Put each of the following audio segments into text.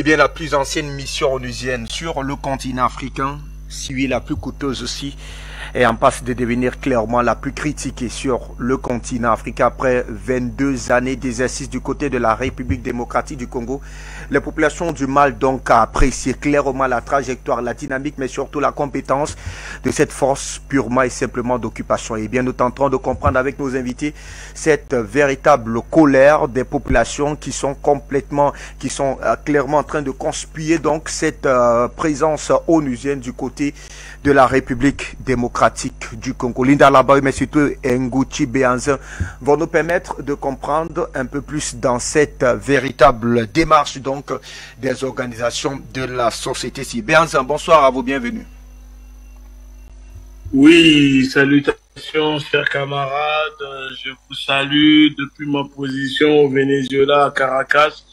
bien, la plus ancienne mission onusienne sur le continent africain, si la plus coûteuse aussi, et en passe de devenir clairement la plus critiquée sur le continent africain après 22 années d'exercice du côté de la République démocratique du Congo. Les populations ont du mal donc à apprécier clairement la trajectoire, la dynamique, mais surtout la compétence de cette force purement et simplement d'occupation. Et bien, nous tenterons de comprendre avec nos invités cette véritable colère des populations qui sont clairement en train de conspuer donc cette présence onusienne du côté de la République démocratique du Congo. Linda Labaoui, mais surtout Ngouti Béhanzin vont nous permettre de comprendre un peu plus dans cette véritable démarche donc des organisations de la société civile. Béhanzin, bonsoir à vous, bienvenue. Oui, salutations chers camarades, je vous salue depuis ma position au Venezuela à Caracas.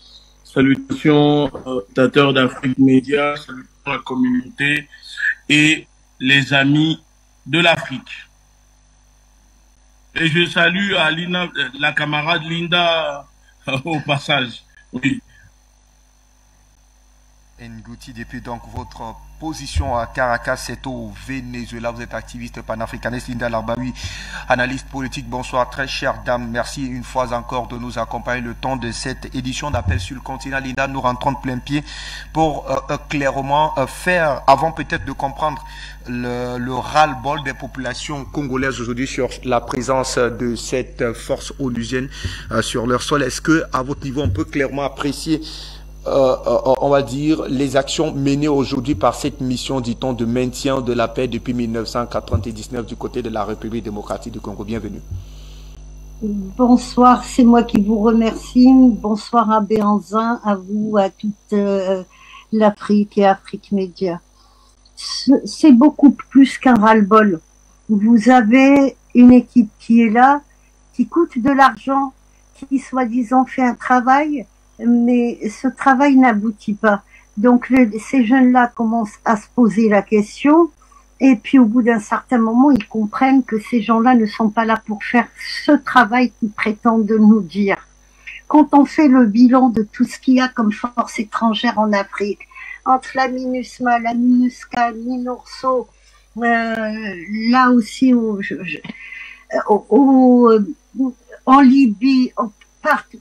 Salutations aux spectateurs d'Afrique Média, salutations à la communauté et les amis de l'Afrique. Et je salue à Lina, la camarade Linda au passage. Oui. Ngouti, depuis donc votre position à Caracas, c'est au Venezuela, vous êtes activiste panafricaniste. Linda Labaoui, analyste politique, bonsoir très chère dame, merci une fois encore de nous accompagner le temps de cette édition d'Appel sur le continent. Linda, nous rentrons de plein pied pour clairement faire, avant peut-être de comprendre le ras-le-bol des populations congolaises aujourd'hui sur la présence de cette force onusienne sur leur sol. Est-ce que à votre niveau on peut clairement apprécier on va dire, les actions menées aujourd'hui par cette mission, dit-on, de maintien de la paix depuis 1999 du côté de la République démocratique du Congo? Bienvenue. Bonsoir, c'est moi qui vous remercie. Bonsoir à Béhanzin, à vous, à toute l'Afrique et Afrique Média. C'est beaucoup plus qu'un ras-le-bol. Vous avez une équipe qui est là, qui coûte de l'argent, qui soi-disant fait un travail, mais ce travail n'aboutit pas. Donc ces jeunes-là commencent à se poser la question, et puis au bout d'un certain moment, ils comprennent que ces gens-là ne sont pas là pour faire ce travail qu'ils prétendent de nous dire. Quand on fait le bilan de tout ce qu'il y a comme force étrangère en Afrique, entre la MINUSMA, la MINUSCA, le MINURSO, là aussi en Libye, partout,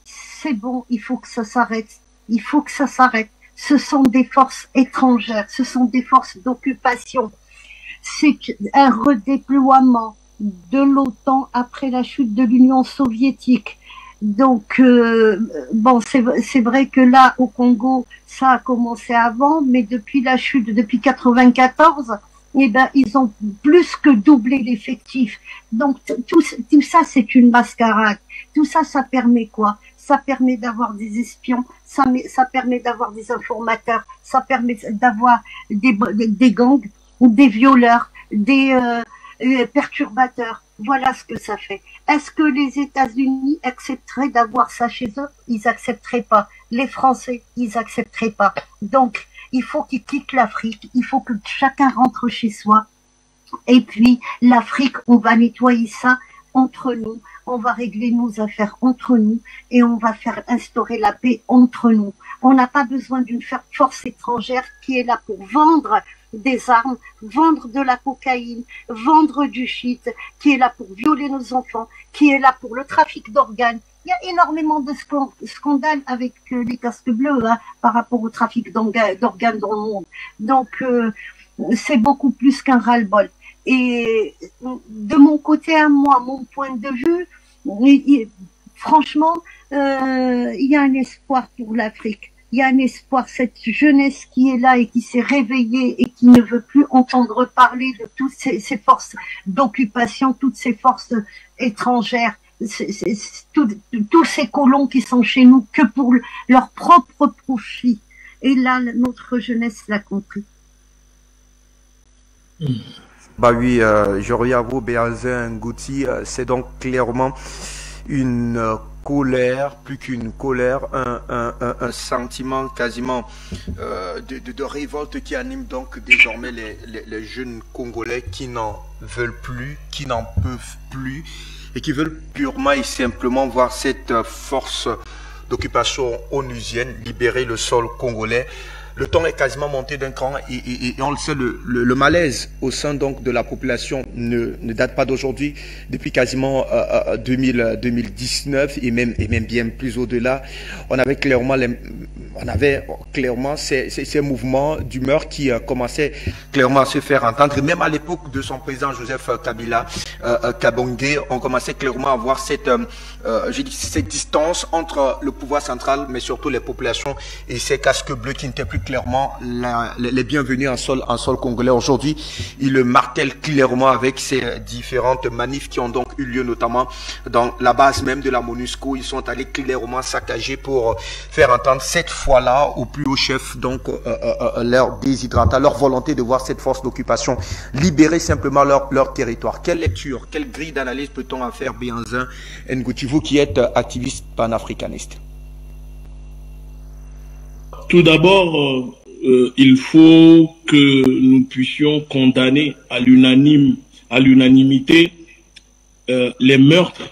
c'est bon, il faut que ça s'arrête. Il faut que ça s'arrête. Ce sont des forces étrangères, ce sont des forces d'occupation. C'est un redéploiement de l'OTAN après la chute de l'Union soviétique. Donc, bon, c'est vrai que là, au Congo, ça a commencé avant, mais depuis la chute, depuis 94, eh ben, ils ont plus que doublé l'effectif. Donc, tout ça, c'est une mascarade. Tout ça, ça permet quoi? Ça permet d'avoir des espions, ça permet d'avoir des informateurs, ça permet d'avoir des gangs, des violeurs, des perturbateurs. Voilà ce que ça fait. Est-ce que les États-Unis accepteraient d'avoir ça chez eux? Ils accepteraient pas. Les Français, ils accepteraient pas. Donc, il faut qu'ils quittent l'Afrique. Il faut que chacun rentre chez soi. Et puis, l'Afrique, on va nettoyer ça entre nous. On va régler nos affaires entre nous et on va faire instaurer la paix entre nous. On n'a pas besoin d'une force étrangère qui est là pour vendre des armes, vendre de la cocaïne, vendre du shit, qui est là pour violer nos enfants, qui est là pour le trafic d'organes. Il y a énormément de scandales avec les casques bleus par rapport au trafic d'organes dans le monde. Donc, c'est beaucoup plus qu'un ras-le-bol. Et de mon côté à moi, mon point de vue, franchement, il y a un espoir pour l'Afrique. Il y a un espoir, cette jeunesse qui est là et qui s'est réveillée et qui ne veut plus entendre parler de toutes ces forces d'occupation, toutes ces forces étrangères, tous ces colons qui sont chez nous que pour leur propre profit. Et là, notre jeunesse l'a compris. Bah oui, je reviens à vous, Béhanzin Ngouti. C'est donc clairement une colère, plus qu'une colère, un sentiment quasiment de révolte qui anime donc désormais les jeunes Congolais qui n'en veulent plus, qui n'en peuvent plus et qui veulent purement et simplement voir cette force d'occupation onusienne, libérer le sol congolais. Le temps est quasiment monté d'un cran et on le sait, le malaise au sein donc de la population ne date pas d'aujourd'hui, depuis quasiment 2019 et même bien plus au-delà. On avait clairement ces mouvements d'humeur qui commençaient clairement à se faire entendre. Même à l'époque de son président Joseph Kabila Kabonge, on commençait clairement à voir cette distance entre le pouvoir central, mais surtout les populations et ces casques bleus qui n'étaient plus clairement les bienvenus en sol congolais. Aujourd'hui, il le martèle clairement avec ces différentes manifs qui ont donc eu lieu, notamment dans la base même de la MONUSCO. Ils sont allés clairement saccager pour faire entendre cette fois-là au plus haut chef donc leur déshydratat, leur volonté de voir cette force d'occupation libérer simplement leur territoire. Quelle lecture, quelle grille d'analyse peut-on en faire, Béhanzin Ngouti, vous qui êtes activiste panafricaniste? Tout d'abord, il faut que nous puissions condamner à l'unanimité les meurtres,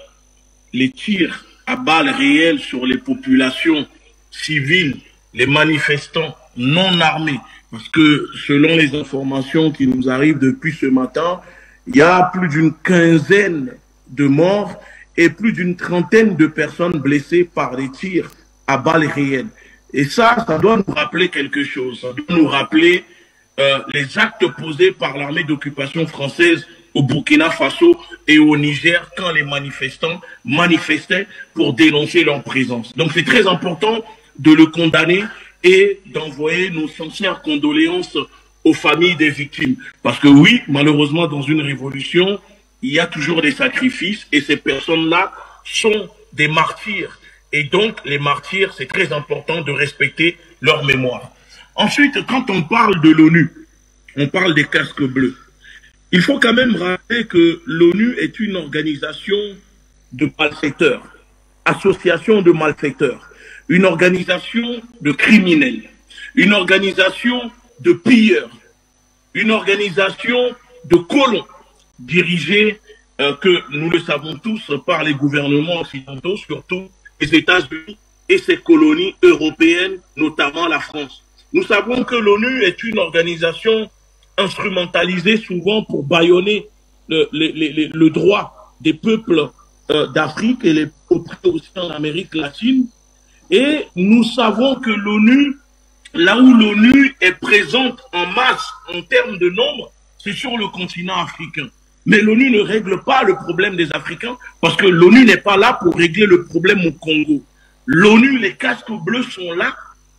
les tirs à balles réelles sur les populations civiles, les manifestants non armés. Parce que selon les informations qui nous arrivent depuis ce matin, il y a plus d'une quinzaine de morts et plus d'une trentaine de personnes blessées par des tirs à balles réelles. Et ça doit nous rappeler quelque chose. Ça doit nous rappeler les actes posés par l'armée d'occupation française au Burkina Faso et au Niger quand les manifestants manifestaient pour dénoncer leur présence. Donc c'est très important de le condamner et d'envoyer nos sincères condoléances aux familles des victimes. Parce que oui, malheureusement, dans une révolution, il y a toujours des sacrifices et ces personnes-là sont des martyrs. Et donc, les martyrs, c'est très important de respecter leur mémoire. Ensuite, quand on parle de l'ONU, on parle des casques bleus. Il faut quand même rappeler que l'ONU est une organisation de malfaiteurs, association de malfaiteurs, une organisation de criminels, une organisation de pilleurs, une organisation de colons dirigée, que nous le savons tous, par les gouvernements occidentaux, surtout les États-Unis et ses colonies européennes, notamment la France. Nous savons que l'ONU est une organisation instrumentalisée souvent pour bâillonner le droit des peuples d'Afrique et les peuples aussi en Amérique latine. Et nous savons que l'ONU, là où l'ONU est présente en masse en termes de nombre, c'est sur le continent africain. Mais l'ONU ne règle pas le problème des Africains parce que l'ONU n'est pas là pour régler le problème au Congo. L'ONU, les casques bleus sont là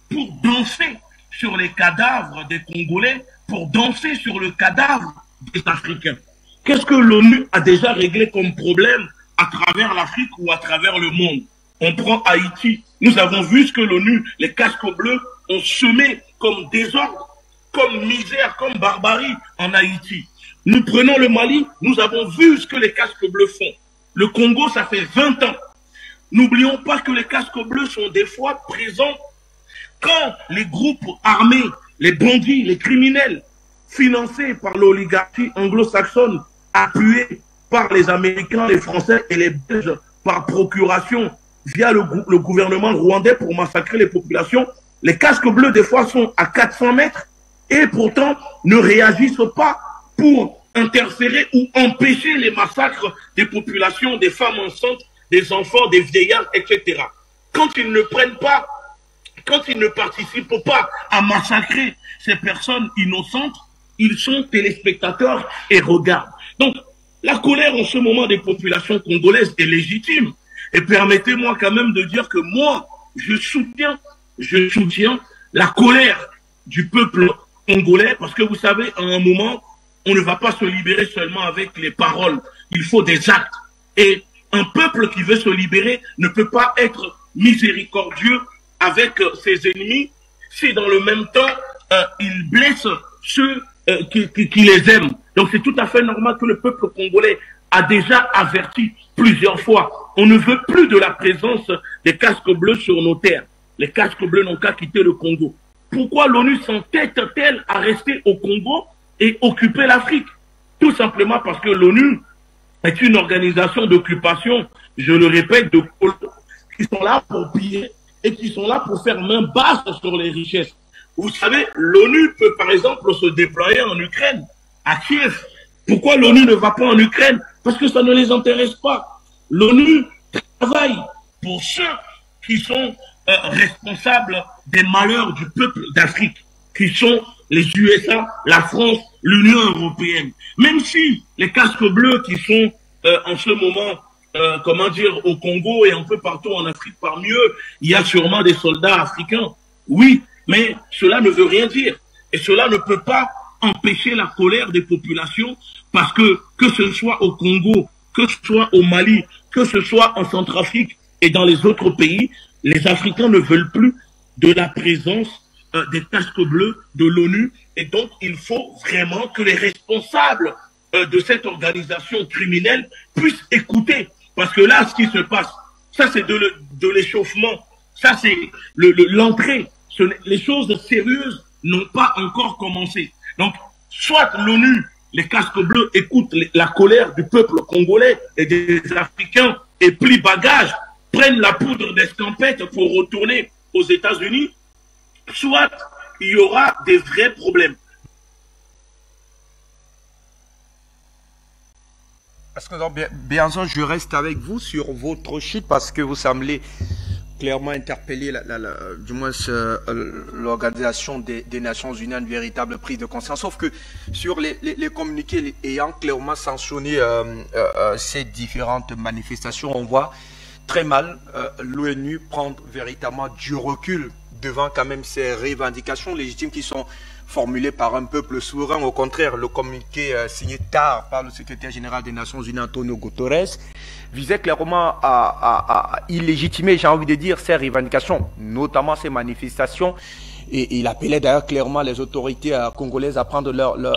pour danser sur les cadavres des Congolais, pour danser sur le cadavre des Africains. Qu'est-ce que l'ONU a déjà réglé comme problème à travers l'Afrique ou à travers le monde? On prend Haïti. Nous avons vu ce que l'ONU, les casques bleus, ont semé comme désordre, comme misère, comme barbarie en Haïti. Nous prenons le Mali, nous avons vu ce que les casques bleus font. Le Congo, ça fait 20 ans. N'oublions pas que les casques bleus sont des fois présents quand les groupes armés, les bandits, les criminels, financés par l'oligarchie anglo-saxonne, appuyés par les Américains, les Français et les Belges par procuration via le gouvernement rwandais pour massacrer les populations. Les casques bleus, des fois, sont à 400 mètres et pourtant ne réagissent pas pour interférer ou empêcher les massacres des populations, des femmes enceintes, des enfants, des vieillards, etc. Quand ils ne prennent pas, quand ils ne participent pas à massacrer ces personnes innocentes, ils sont téléspectateurs et regardent. Donc, la colère en ce moment des populations congolaises est légitime. Et permettez-moi quand même de dire que moi, je soutiens la colère du peuple congolais parce que vous savez, à un moment, on ne va pas se libérer seulement avec les paroles. Il faut des actes. Et un peuple qui veut se libérer ne peut pas être miséricordieux avec ses ennemis si dans le même temps, il blesse ceux qui les aiment. Donc c'est tout à fait normal que le peuple congolais a déjà averti plusieurs fois. On ne veut plus de la présence des casques bleus sur nos terres. Les casques bleus n'ont qu'à quitter le Congo. Pourquoi l'ONU s'entête-t-elle à rester au Congo et occuper l'Afrique? Tout simplement parce que l'ONU est une organisation d'occupation, je le répète, de colons qui sont là pour piller et qui sont là pour faire main basse sur les richesses. Vous savez, l'ONU peut par exemple se déployer en Ukraine, à Kiev. Pourquoi l'ONU ne va pas en Ukraine? Parce que ça ne les intéresse pas. L'ONU travaille pour ceux qui sont responsables des malheurs du peuple d'Afrique, qui sont les USA, la France, l'Union européenne. Même si les casques bleus qui sont en ce moment, comment dire, au Congo et un peu partout en Afrique, parmi eux, il y a sûrement des soldats africains. Oui, mais cela ne veut rien dire. Et cela ne peut pas empêcher la colère des populations parce que ce soit au Congo, que ce soit au Mali, que ce soit en Centrafrique et dans les autres pays, les Africains ne veulent plus de la présence des casques bleus de l'ONU. Et donc, il faut vraiment que les responsables de cette organisation criminelle puissent écouter. Parce que là, ce qui se passe, ça c'est de l'échauffement, ça c'est l'entrée. Les choses sérieuses n'ont pas encore commencé. Donc, soit l'ONU, les casques bleus, écoutent la colère du peuple congolais et des Africains et plient bagage, prennent la poudre d'escampette pour retourner aux États-Unis, soit il y aura des vrais problèmes. Parce que, bien sûr, je reste avec vous sur votre chute parce que vous semblez clairement interpeller du moins l'Organisation des Nations Unies, une véritable prise de conscience. Sauf que sur les communiqués ayant clairement sanctionné ces différentes manifestations, on voit très mal l'ONU prendre véritablement du recul devant quand même ces revendications légitimes qui sont formulées par un peuple souverain. Au contraire, le communiqué signé tard par le secrétaire général des Nations Unies, Antonio Guterres, visait clairement à illégitimer, j'ai envie de dire, ces revendications, notamment ces manifestations. Et il appelait d'ailleurs clairement les autorités congolaises à prendre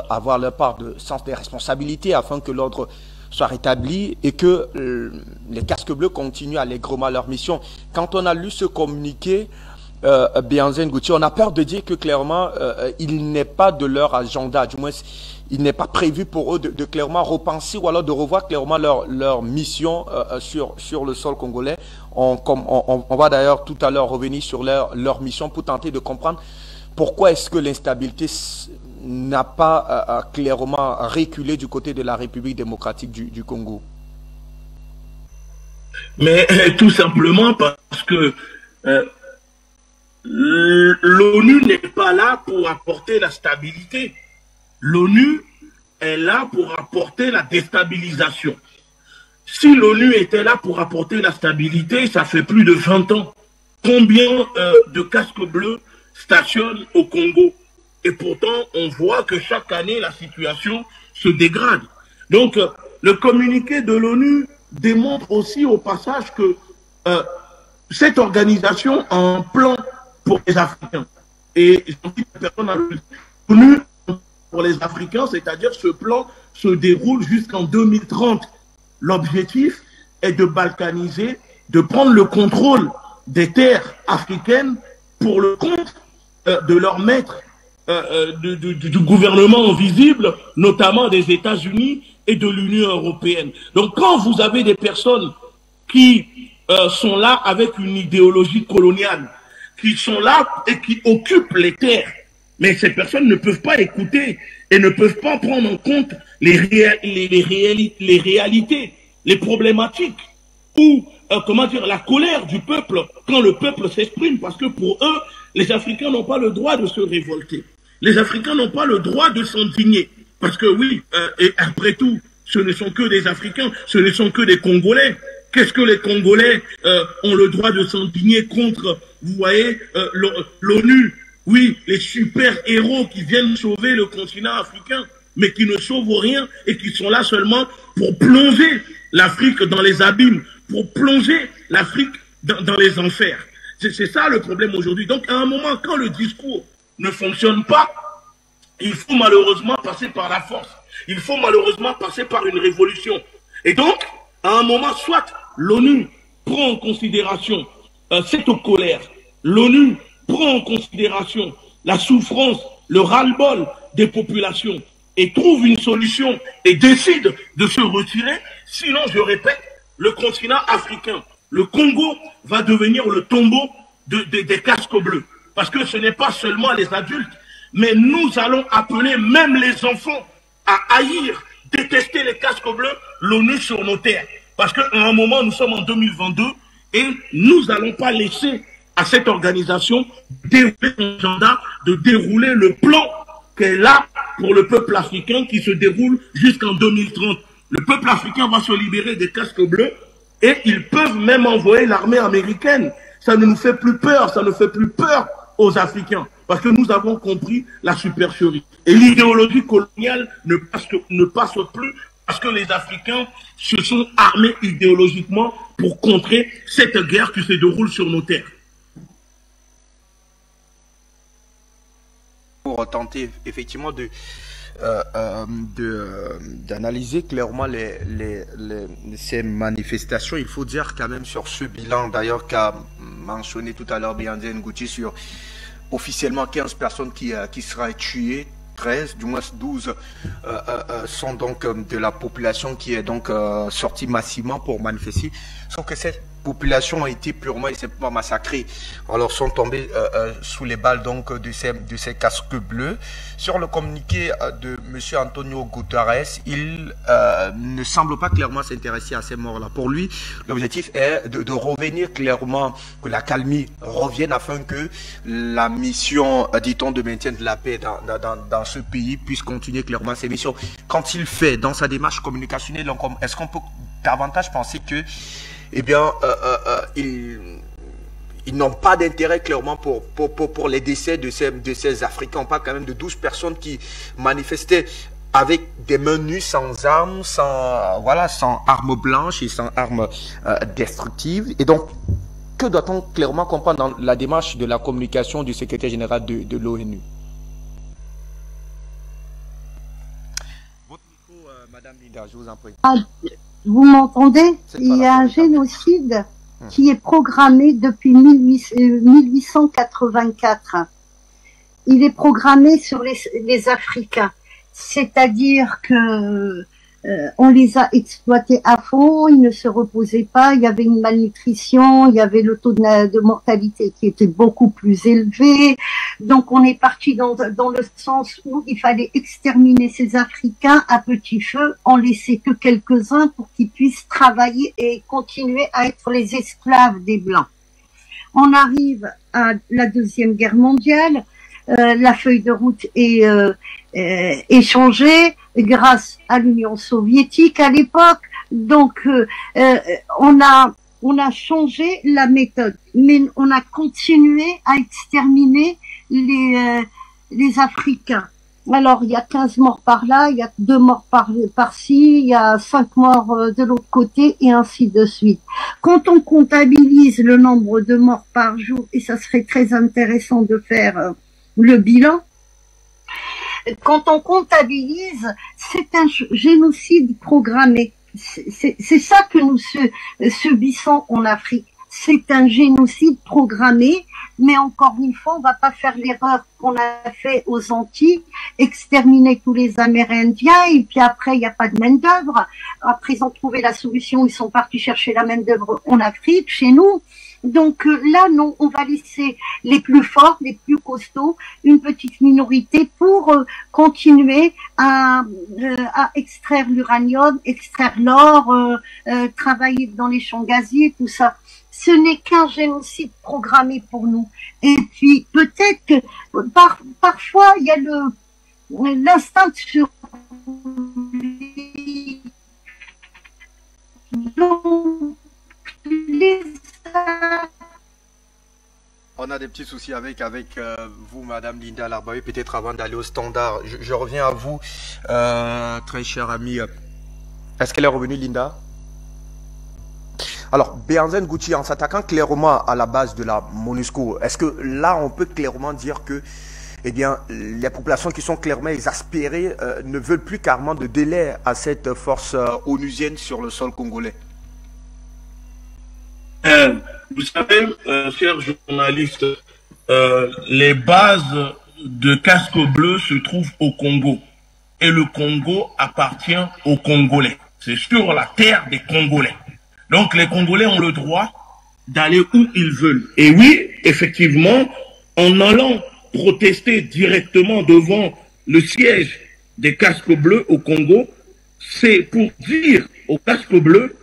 avoir leur part de sens des responsabilités afin que l'ordre soit rétabli et que les casques bleus continuent allègrement leur mission. Quand on a lu ce communiqué, Béhanzin Ngouti, on a peur de dire que clairement il n'est pas de leur agenda, du moins il n'est pas prévu pour eux de clairement repenser ou alors de revoir clairement leur mission sur le sol congolais. On va d'ailleurs tout à l'heure revenir sur leur mission pour tenter de comprendre pourquoi est-ce que l'instabilité n'a pas clairement reculé du côté de la République démocratique du Congo. Mais tout simplement parce que l'ONU n'est pas là pour apporter la stabilité. L'ONU est là pour apporter la déstabilisation. Si l'ONU était là pour apporter la stabilité, ça fait plus de 20 ans. Combien de casques bleus stationnent au Congo? Et pourtant, on voit que chaque année, la situation se dégrade. Donc, le communiqué de l'ONU démontre aussi au passage que cette organisation a un plan pour les Africains. Et l'ONU pour les Africains, c'est-à-dire ce plan se déroule jusqu'en 2030. L'objectif est de balkaniser, de prendre le contrôle des terres africaines pour le compte de leur maître, du gouvernement invisible, notamment des États-Unis et de l'Union européenne. Donc quand vous avez des personnes qui sont là avec une idéologie coloniale, qui sont là et qui occupent les terres, mais ces personnes ne peuvent pas écouter et ne peuvent pas prendre en compte les réalités, les problématiques ou comment dire, la colère du peuple quand le peuple s'exprime, parce que pour eux, les Africains n'ont pas le droit de se révolter. Les Africains n'ont pas le droit de s'indigner. Parce que oui, et après tout, ce ne sont que des Africains, ce ne sont que des Congolais. Qu'est-ce que les Congolais ont le droit de s'indigner contre, vous voyez, l'ONU? Oui, les super-héros qui viennent sauver le continent africain, mais qui ne sauvent rien et qui sont là seulement pour plonger l'Afrique dans les abîmes, pour plonger l'Afrique dans les enfers. C'est ça le problème aujourd'hui. Donc, à un moment, quand le discours ne fonctionne pas, il faut malheureusement passer par la force. Il faut malheureusement passer par une révolution. Et donc, à un moment, soit l'ONU prend en considération cette colère, l'ONU prend en considération la souffrance, le ras-le-bol des populations et trouve une solution et décide de se retirer. Sinon, je répète, le continent africain, le Congo va devenir le tombeau des casques bleus. Parce que ce n'est pas seulement les adultes, mais nous allons appeler même les enfants à haïr, détester les casques bleus, l'ONU sur nos terres. Parce qu'à un moment, nous sommes en 2022 et nous n'allons pas laisser à cette organisation dérouler son agenda, de dérouler le plan qu'elle a pour le peuple africain qui se déroule jusqu'en 2030. Le peuple africain va se libérer des casques bleus et ils peuvent même envoyer l'armée américaine. Ça ne nous fait plus peur, ça ne fait plus peur aux Africains. Parce que nous avons compris la supercherie. Et l'idéologie coloniale ne passe plus parce que les Africains se sont armés idéologiquement pour contrer cette guerre qui se déroule sur nos terres. Pour tenter effectivement d'analyser clairement ces manifestations, il faut dire quand même sur ce bilan d'ailleurs qu'a mentionné tout à l'heure Béandé Ngouti sur officiellement 15 personnes qui seraient tuées, 13, du moins 12 sont donc de la population qui est donc sortie massivement pour manifester, sauf que cette population a été purement et simplement massacrée. Alors sont tombés sous les balles donc de ces casques bleus. Sur le communiqué de M. Antonio Guterres, il ne semble pas clairement s'intéresser à ces morts-là. Pour lui, l'objectif est de revenir clairement, que la calmie revienne afin que la mission, dit-on, de maintien de la paix dans ce pays puisse continuer clairement ses missions. Quand il fait dans sa démarche communicationnelle, est-ce qu'on peut davantage penser que eh bien, ils n'ont pas d'intérêt clairement pour les décès de ces Africains. On parle quand même de 12 personnes qui manifestaient avec des mains nues, sans armes, sans armes blanches et sans armes destructives. Et donc, que doit-on clairement comprendre dans la démarche de la communication du secrétaire général de l'ONU? Votre micro, Madame Linda, je vous en prie. Vous m'entendez? Il y a un génocide qui est programmé depuis 1884. Il est programmé sur les Africains. C'est-à-dire que on les a exploités à fond, ils ne se reposaient pas, il y avait une malnutrition, il y avait le taux de mortalité qui était beaucoup plus élevé. Donc on est parti dans le sens où il fallait exterminer ces Africains à petit feu, en laisser que quelques-uns pour qu'ils puissent travailler et continuer à être les esclaves des Blancs. On arrive à la Deuxième Guerre mondiale, la feuille de route est changée grâce à l'Union soviétique à l'époque. Donc on a changé la méthode, mais on a continué à exterminer les Africains. Alors il y a 15 morts par là, il y a 2 morts par-ci, il y a 5 morts de l'autre côté et ainsi de suite. Quand on comptabilise le nombre de morts par jour, et ça serait très intéressant de faire le bilan, quand on comptabilise, c'est un génocide programmé. C'est ça que nous subissons en Afrique. C'est un génocide programmé, mais encore une fois, on va pas faire l'erreur qu'on a fait aux Antilles, exterminer tous les Amérindiens, et puis après, il n'y a pas de main-d'œuvre. Après, ils ont trouvé la solution, ils sont partis chercher la main-d'œuvre en Afrique, chez nous. Donc là, non, on va laisser les plus forts, les plus costauds, une petite minorité pour continuer à extraire l'uranium, extraire l'or, travailler dans les champs gaziers, tout ça. Ce n'est qu'un génocide programmé pour nous. Et puis peut-être que parfois il y a l'instinct de survie. Donc, on a des petits soucis avec vous, Madame Linda Larbaoui. Peut-être avant d'aller au standard, je reviens à vous, très cher ami. Est-ce qu'elle est revenue, Linda? Alors, Béhanzé Ngouti, en s'attaquant clairement à la base de la MONUSCO, est-ce que là, on peut clairement dire que eh bien, les populations qui sont clairement exaspérées ne veulent plus carrément de délai à cette force onusienne sur le sol congolais? Vous savez, chers journalistes, les bases de casque bleu se trouvent au Congo. Et le Congo appartient aux Congolais. C'est sur la terre des Congolais. Donc les Congolais ont le droit d'aller où ils veulent. Et oui, effectivement, en allant protester directement devant le siège des casques bleus au Congo, c'est pour dire aux casques bleus,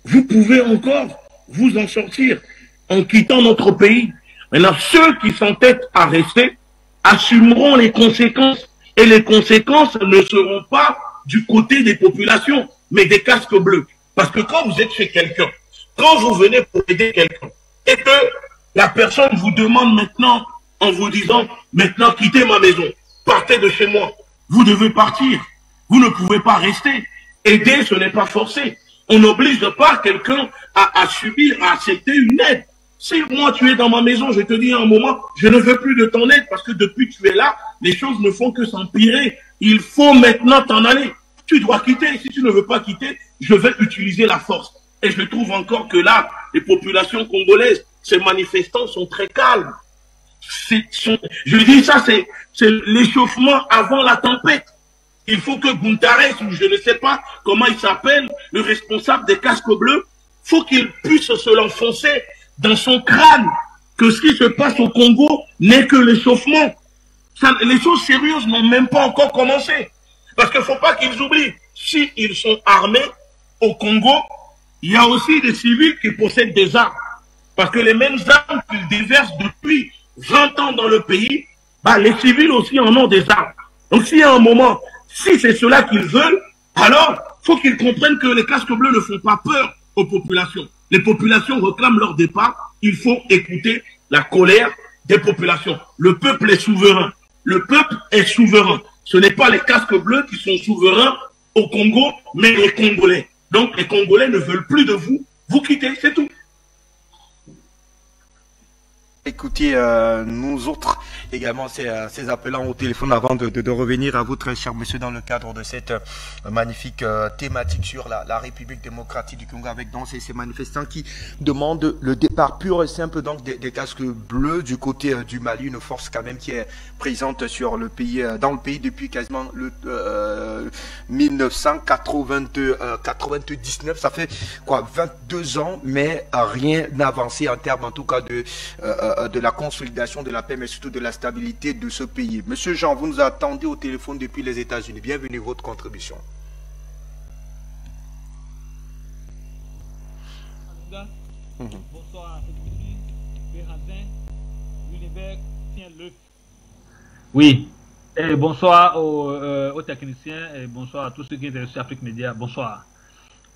vous pouvez encore vous en sortir en quittant notre pays. Maintenant, ceux qui s'entêtent à rester assumeront les conséquences. Et les conséquences ne seront pas du côté des populations, mais des casques bleus. Parce que quand vous êtes chez quelqu'un, quand vous venez pour aider quelqu'un, et que la personne vous demande maintenant, en vous disant, maintenant quittez ma maison, partez de chez moi, vous devez partir, vous ne pouvez pas rester. Aider, ce n'est pas forcé. On n'oblige pas quelqu'un à subir, à accepter une aide. Si moi tu es dans ma maison, je te dis à un moment, je ne veux plus de ton aide parce que depuis que tu es là, les choses ne font que s'empirer. Il faut maintenant t'en aller. Tu dois quitter. Si tu ne veux pas quitter, je vais utiliser la force. Et je trouve encore que là, les populations congolaises, ces manifestants sont très calmes. Je dis ça, c'est l'échauffement avant la tempête. Il faut que Guntares, ou je ne sais pas comment il s'appelle, le responsable des casques bleus, faut qu'il puisse se l'enfoncer dans son crâne que ce qui se passe au Congo n'est que l'échauffement. Les choses sérieuses n'ont même pas encore commencé. Parce qu'il ne faut pas qu'ils oublient, s'ils sont armés au Congo, il y a aussi des civils qui possèdent des armes. Parce que les mêmes armes qu'ils déversent depuis 20 ans dans le pays, bah, les civils aussi en ont des armes. Donc s'il y a un moment, si c'est cela qu'ils veulent, alors il faut qu'ils comprennent que les casques bleus ne font pas peur aux populations. Les populations réclament leur départ. Il faut écouter la colère des populations. Le peuple est souverain. Le peuple est souverain. Ce n'est pas les casques bleus qui sont souverains au Congo, mais les Congolais. Donc les Congolais ne veulent plus de vous. Vous quittez, c'est tout. Écoutez, nous autres également, ces appelants au téléphone avant de revenir à vous, très cher monsieur, dans le cadre de cette magnifique thématique sur la République démocratique du Congo, avec donc ces manifestants qui demandent le départ pur et simple donc des casques bleus du côté du Mali, une force quand même qui est présente sur le pays, dans le pays depuis quasiment le 1999, ça fait quoi, 22 ans, mais rien n'a avancé en termes en tout cas de la consolidation de la paix, mais surtout de la stabilité de ce pays. Monsieur Jean, vous nous attendez au téléphone depuis les États-Unis. Bienvenue, votre contribution. Bonsoir, oui, et bonsoir aux techniciens et bonsoir à tous ceux qui sont sur Afrique Média. Bonsoir.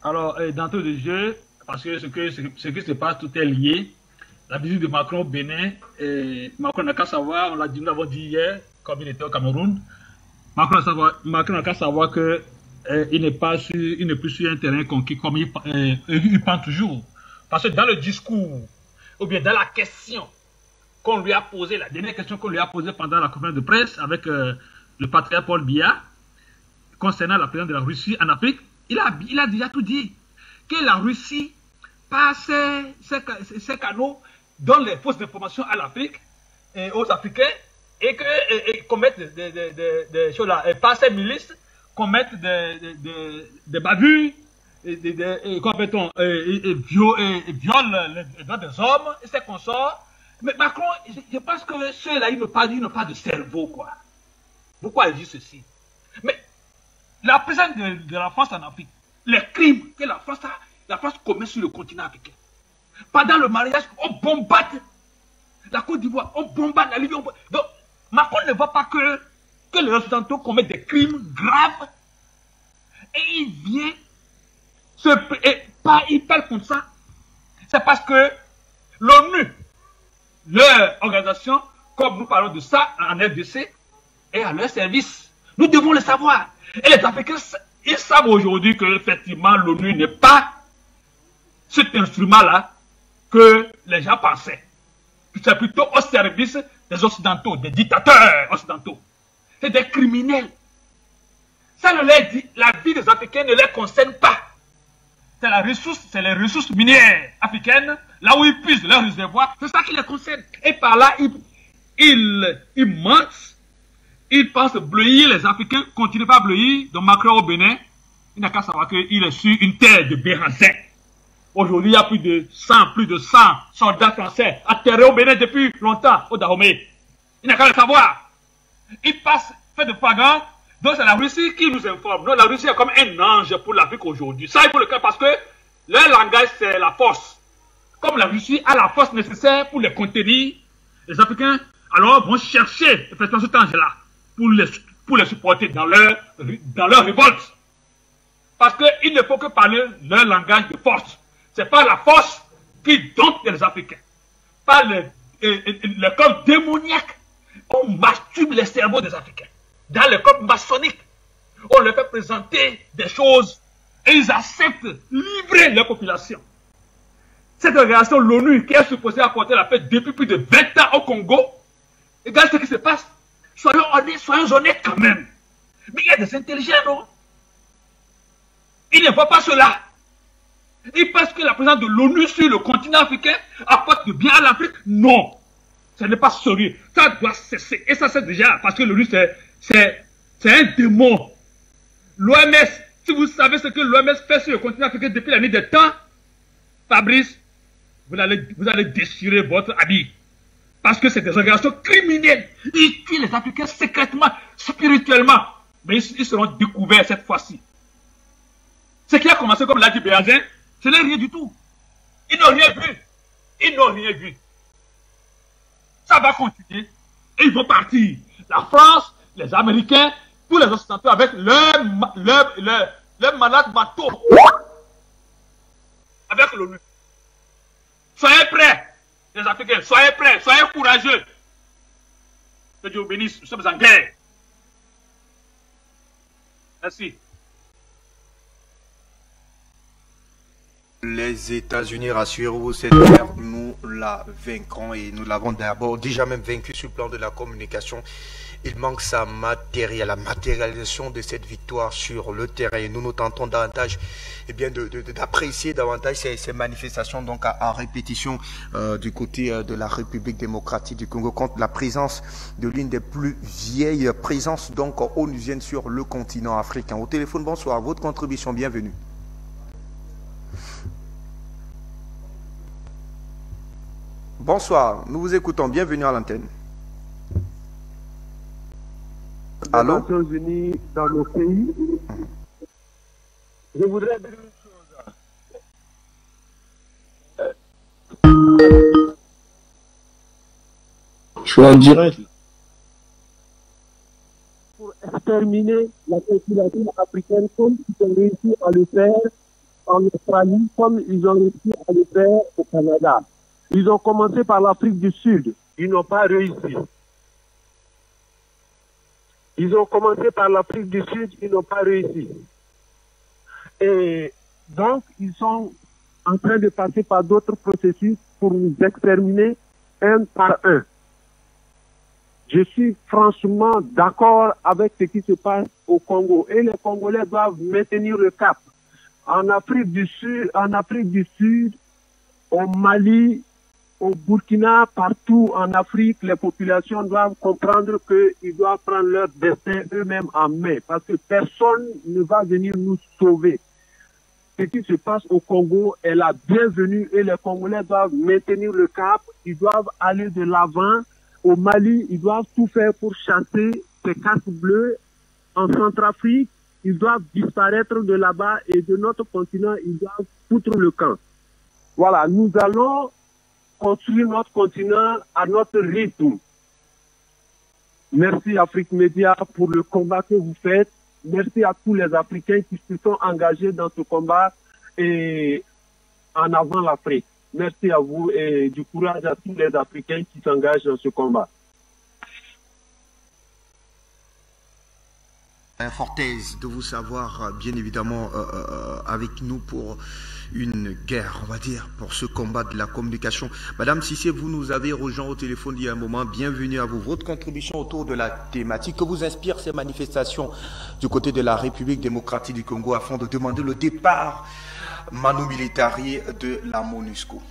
Alors, d'entrée de jeu, parce que ce qui se passe, tout est lié. La visite de Macron au Bénin, Macron n'a qu'à savoir, nous l'avons dit hier, comme il était au Cameroun, Macron n'a qu'à savoir que il n'est plus sur un terrain conquis comme il pense toujours. Parce que dans le discours, ou bien dans la question qu'on lui a posée, la dernière question qu'on lui a posée pendant la conférence de presse avec le patriarche Paul Biya, concernant la présence de la Russie en Afrique, il a déjà tout dit. Que la Russie, par ses canaux, donne les fausses informations à l'Afrique et aux Africains et commettent des choses là, et par ces milices, commettent des bavures et violent les droits des hommes et ses consorts. Mais Macron, je pense que ceux-là, ils n'ont pas de cerveau, quoi. Pourquoi il dit ceci? Mais la présence de la France en Afrique, les crimes que la France commet sur le continent africain. Pendant le mariage, on bombarde la Côte d'Ivoire, on bombarde la Libye. Donc, Macron ne voit pas que les Occidentaux commettent des crimes graves. Et il vient, il parle comme ça. C'est parce que l'ONU, leur organisation, comme nous parlons de ça en RDC, est à leur service. Nous devons le savoir. Et les Africains, ils savent aujourd'hui que effectivement l'ONU n'est pas cet instrument-là que les gens pensaient. C'est plutôt au service des Occidentaux, des dictateurs occidentaux. C'est des criminels. Ça ne leur dit, la vie des Africains ne les concerne pas. C'est les ressources minières africaines, là où ils puisent leurs réservoirs, c'est ça qui les concerne. Et par là, ils mentent, ils pensent bleuir les Africains, continuent pas à bleuir. Donc Macron au Bénin, il n'a qu'à savoir qu'il est sur une terre de Béhanzin. Aujourd'hui, il y a plus de 100 soldats français atterrés au Bénin depuis longtemps, au Dahomey. Il n'a qu'à le savoir. Il passe, fait de propagande. Donc c'est la Russie qui nous informe. Donc la Russie est comme un ange pour l'Afrique aujourd'hui. Ça, il faut le faire parce que leur langage, c'est la force. Comme la Russie a la force nécessaire pour les contenir, les Africains, alors vont chercher effectivement cet ange-là pour les supporter dans leur révolte. Parce qu'il ne faut que parler leur langage de force. C'est pas la force qui dompte les Africains. Pas le corps démoniaque. On masturbe les cerveaux des Africains. Dans le corps maçonnique, on leur fait présenter des choses et ils acceptent livrer leur population. Cette organisation, l'ONU, qui est supposée apporter la paix depuis plus de 20 ans au Congo, regarde ce qui se passe. Soyons honnêtes quand même. Mais il y a des intelligents, non? Ils ne voient pas cela. Ils pensent que la présence de l'ONU sur le continent africain apporte du bien à l'Afrique. Non. Ce n'est pas sérieux. Ça doit cesser. Et ça, c'est déjà parce que l'ONU, c'est un démon. L'OMS, si vous savez ce que l'OMS fait sur le continent africain depuis la nuit des temps, Fabrice, vous allez déchirer votre habit. Parce que c'est des organisations criminelles. Ils tuent les Africains secrètement, spirituellement. Mais ils seront découverts cette fois-ci. Ce qui a commencé comme l'a dit Béazin, ce n'est rien du tout. Ils n'ont rien vu. Ils n'ont rien vu. Ça va continuer. Et ils vont partir. La France, les Américains, tous les Occidentaux avec leur malade bateau. Avec l'ONU. Soyez prêts, les Africains. Soyez prêts. Soyez courageux. Que Dieu vous bénisse. Nous sommes en guerre. Merci. Les États-Unis, rassurez-vous, cette guerre, nous la vaincrons et nous l'avons d'abord déjà même vaincu sur le plan de la communication. Il manque sa la matérialisation de cette victoire sur le terrain. Nous tentons davantage d'apprécier davantage ces manifestations donc à répétition du côté de la République démocratique du Congo contre la présence de l'une des plus vieilles présences donc onusiennes sur le continent africain. Au téléphone, bonsoir, votre contribution, bienvenue. Bonsoir, nous vous écoutons. Bienvenue à l'antenne. Allô? Les Nations Unies dans nos pays. Je voudrais dire une chose. Je suis en direct. Pour exterminer la population africaine comme ils ont réussi à le faire en Australie, comme ils ont réussi à le faire au Canada. Ils ont commencé par l'Afrique du Sud. Ils n'ont pas réussi. Ils ont commencé par l'Afrique du Sud. Ils n'ont pas réussi. Et donc, ils sont en train de passer par d'autres processus pour nous exterminer un par un. Je suis franchement d'accord avec ce qui se passe au Congo. Et les Congolais doivent maintenir le cap. En Afrique du Sud, au Mali, au Burkina, partout en Afrique, les populations doivent comprendre qu'ils doivent prendre leur destin eux-mêmes en main, parce que personne ne va venir nous sauver. Ce qui se passe au Congo est la bienvenue et les Congolais doivent maintenir le cap, ils doivent aller de l'avant. Au Mali, ils doivent tout faire pour chasser ces casques bleus. En Centrafrique, ils doivent disparaître de là-bas et de notre continent, ils doivent foutre le camp. Voilà, nous allons construire notre continent à notre rythme. Merci Afrique Média pour le combat que vous faites. Merci à tous les Africains qui se sont engagés dans ce combat et en avant l'Afrique. Merci à vous et du courage à tous les Africains qui s'engagent dans ce combat. Fort aise de vous savoir bien évidemment avec nous pour une guerre, on va dire, pour ce combat de la communication. Madame Cissé, vous nous avez rejoint au téléphone il y a un moment. Bienvenue à vous. Votre contribution autour de la thématique que vous inspire ces manifestations du côté de la République démocratique du Congo afin de demander le départ Manu Militari de la MONUSCO.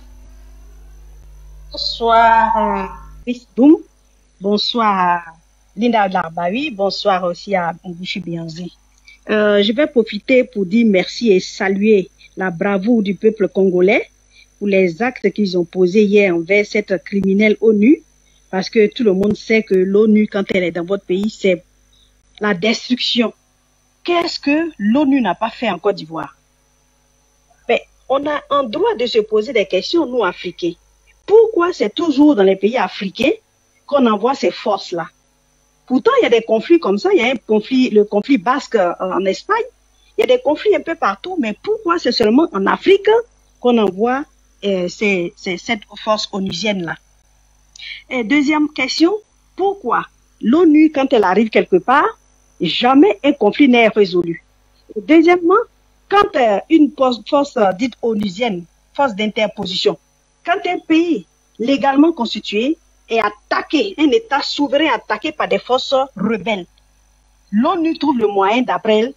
Bonsoir Chris Doum, bonsoir Linda Larbaoui, bonsoir aussi à Mbushi Bianzi. Je vais profiter pour dire merci et saluer la bravoure du peuple congolais pour les actes qu'ils ont posés hier envers cette criminelle ONU, parce que tout le monde sait que l'ONU, quand elle est dans votre pays, c'est la destruction. Qu'est-ce que l'ONU n'a pas fait en Côte d'Ivoire? Mais on a un droit de se poser des questions, nous, Africains. Pourquoi c'est toujours dans les pays africains qu'on envoie ces forces-là? Pourtant, il y a des conflits comme ça. Il y a un conflit, le conflit basque en Espagne. Il y a des conflits un peu partout. Mais pourquoi c'est seulement en Afrique qu'on envoie cette force onusienne-là? Et deuxième question, pourquoi l'ONU, quand elle arrive quelque part, jamais un conflit n'est résolu? Et deuxièmement, quand une force dite onusienne, force d'interposition, quand un pays légalement constitué est attaqué, un État souverain attaqué par des forces rebelles, l'ONU trouve le moyen, d'après elle,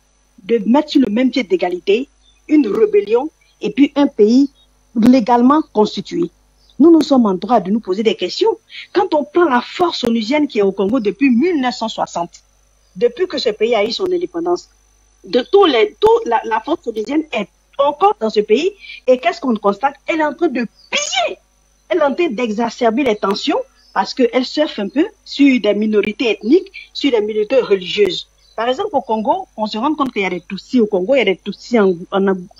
de mettre sur le même pied d'égalité une rébellion et puis un pays légalement constitué. Nous sommes en droit de nous poser des questions. Quand on prend la force onusienne qui est au Congo depuis 1960, depuis que ce pays a eu son indépendance, la force onusienne est encore dans ce pays, et qu'est-ce qu'on constate? Elle est en train de piller, elle est en train d'exacerber les tensions, parce qu'elle surfe un peu sur des minorités ethniques, sur des minorités religieuses. Par exemple, au Congo, on se rend compte qu'il y a des Tutsis au Congo, il y a des Tutsis en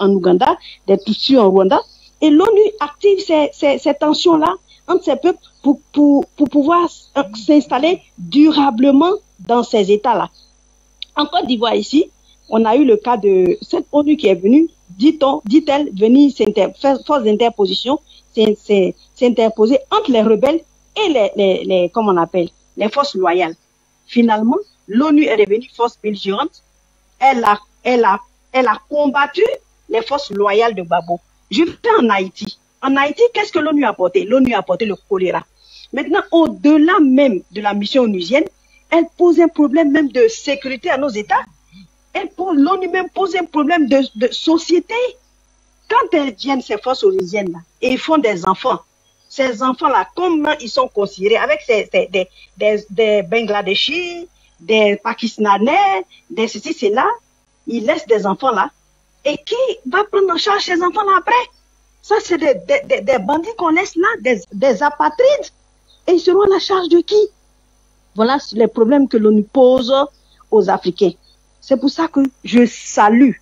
Ouganda, des Tutsis en Rwanda, et l'ONU active ces tensions-là entre ces peuples pour pouvoir s'installer durablement dans ces États-là. En Côte d'Ivoire ici, on a eu le cas de cette ONU qui est venue, dit-elle, venir force d'interposition, s'interposer entre les rebelles et comment on appelle, les forces loyales. Finalement, l'ONU est devenue force belligérante. Elle a combattu les forces loyales de Gbagbo. Je vais en Haïti. En Haïti, qu'est-ce que l'ONU a apporté? L'ONU a apporté le choléra. Maintenant, au-delà même de la mission onusienne, elle pose un problème même de sécurité à nos États. L'ONU même pose un problème de société. Quand elles viennent, ces forces onusiennes-là, et ils font des enfants, ces enfants-là, comment ils sont considérés avec des Bangladeshis, des Pakistanais, des ceci, cela, ils laissent des enfants là. Et qui va prendre en charge ces enfants là après? Ça, c'est des bandits qu'on laisse là, des apatrides. Et ils seront à la charge de qui? Voilà les problèmes que l'on pose aux Africains. C'est pour ça que je salue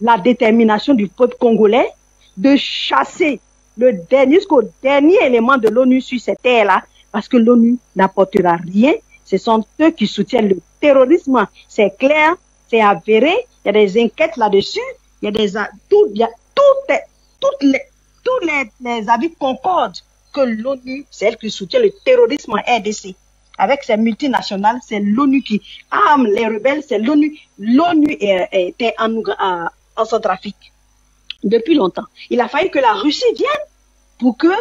la détermination du peuple congolais de chasser jusqu'au dernier élément de l'ONU sur cette terre-là, parce que l'ONU n'apportera rien. Ce sont eux qui soutiennent le terrorisme. C'est clair, c'est avéré. Il y a des enquêtes là-dessus. Il y a tous les avis concordent que l'ONU, c'est elle qui soutient le terrorisme en RDC. Avec ses multinationales, c'est l'ONU qui arme les rebelles, c'est l'ONU. L'ONU était en Centrafrique depuis longtemps. Il a fallu que la Russie vienne pour que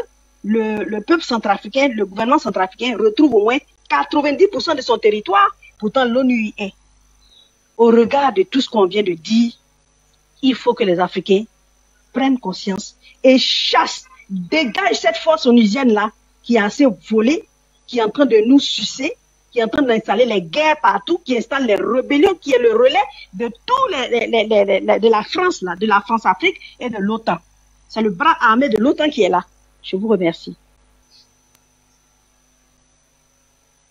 le peuple centrafricain, le gouvernement centrafricain retrouve au moins 90% de son territoire. Pourtant, l'ONU y est. Au regard de tout ce qu'on vient de dire, il faut que les Africains prennent conscience et chassent, dégagent cette force onusienne-là qui est assez volée, qui est en train de nous sucer, qui est en train d'installer les guerres partout, qui installe les rébellions, qui est le relais de tous de la France, là, de la France-Afrique et de l'OTAN. C'est le bras armé de l'OTAN qui est là. Je vous remercie.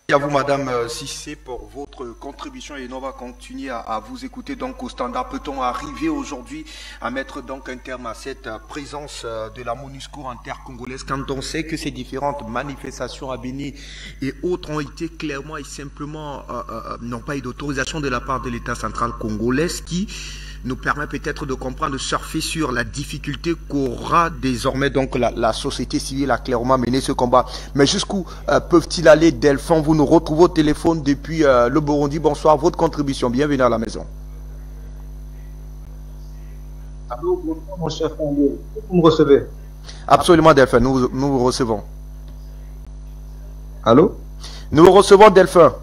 Merci à vous, Madame Cissé, pour votre contribution, et nous on va continuer à vous écouter. Donc, au standard, peut-on arriver aujourd'hui à mettre donc un terme à cette présence de la MONUSCO en terre congolaise, quand on sait que ces différentes manifestations à Béni et autres ont été clairement et simplement n'ont pas eu d'autorisation de la part de l'État central congolais, qui nous permet peut-être de comprendre, de surfer sur la difficulté qu'aura désormais donc la société civile à clairement mener ce combat. Mais jusqu'où peuvent-ils aller, Delphin? Vous nous retrouvez au téléphone depuis le Burundi. Bonsoir, votre contribution. Bienvenue à la maison. Allô, bonsoir mon cher Congo. Vous me recevez? Absolument, Delphin, nous vous recevons. Allô? Nous vous recevons, Delphin.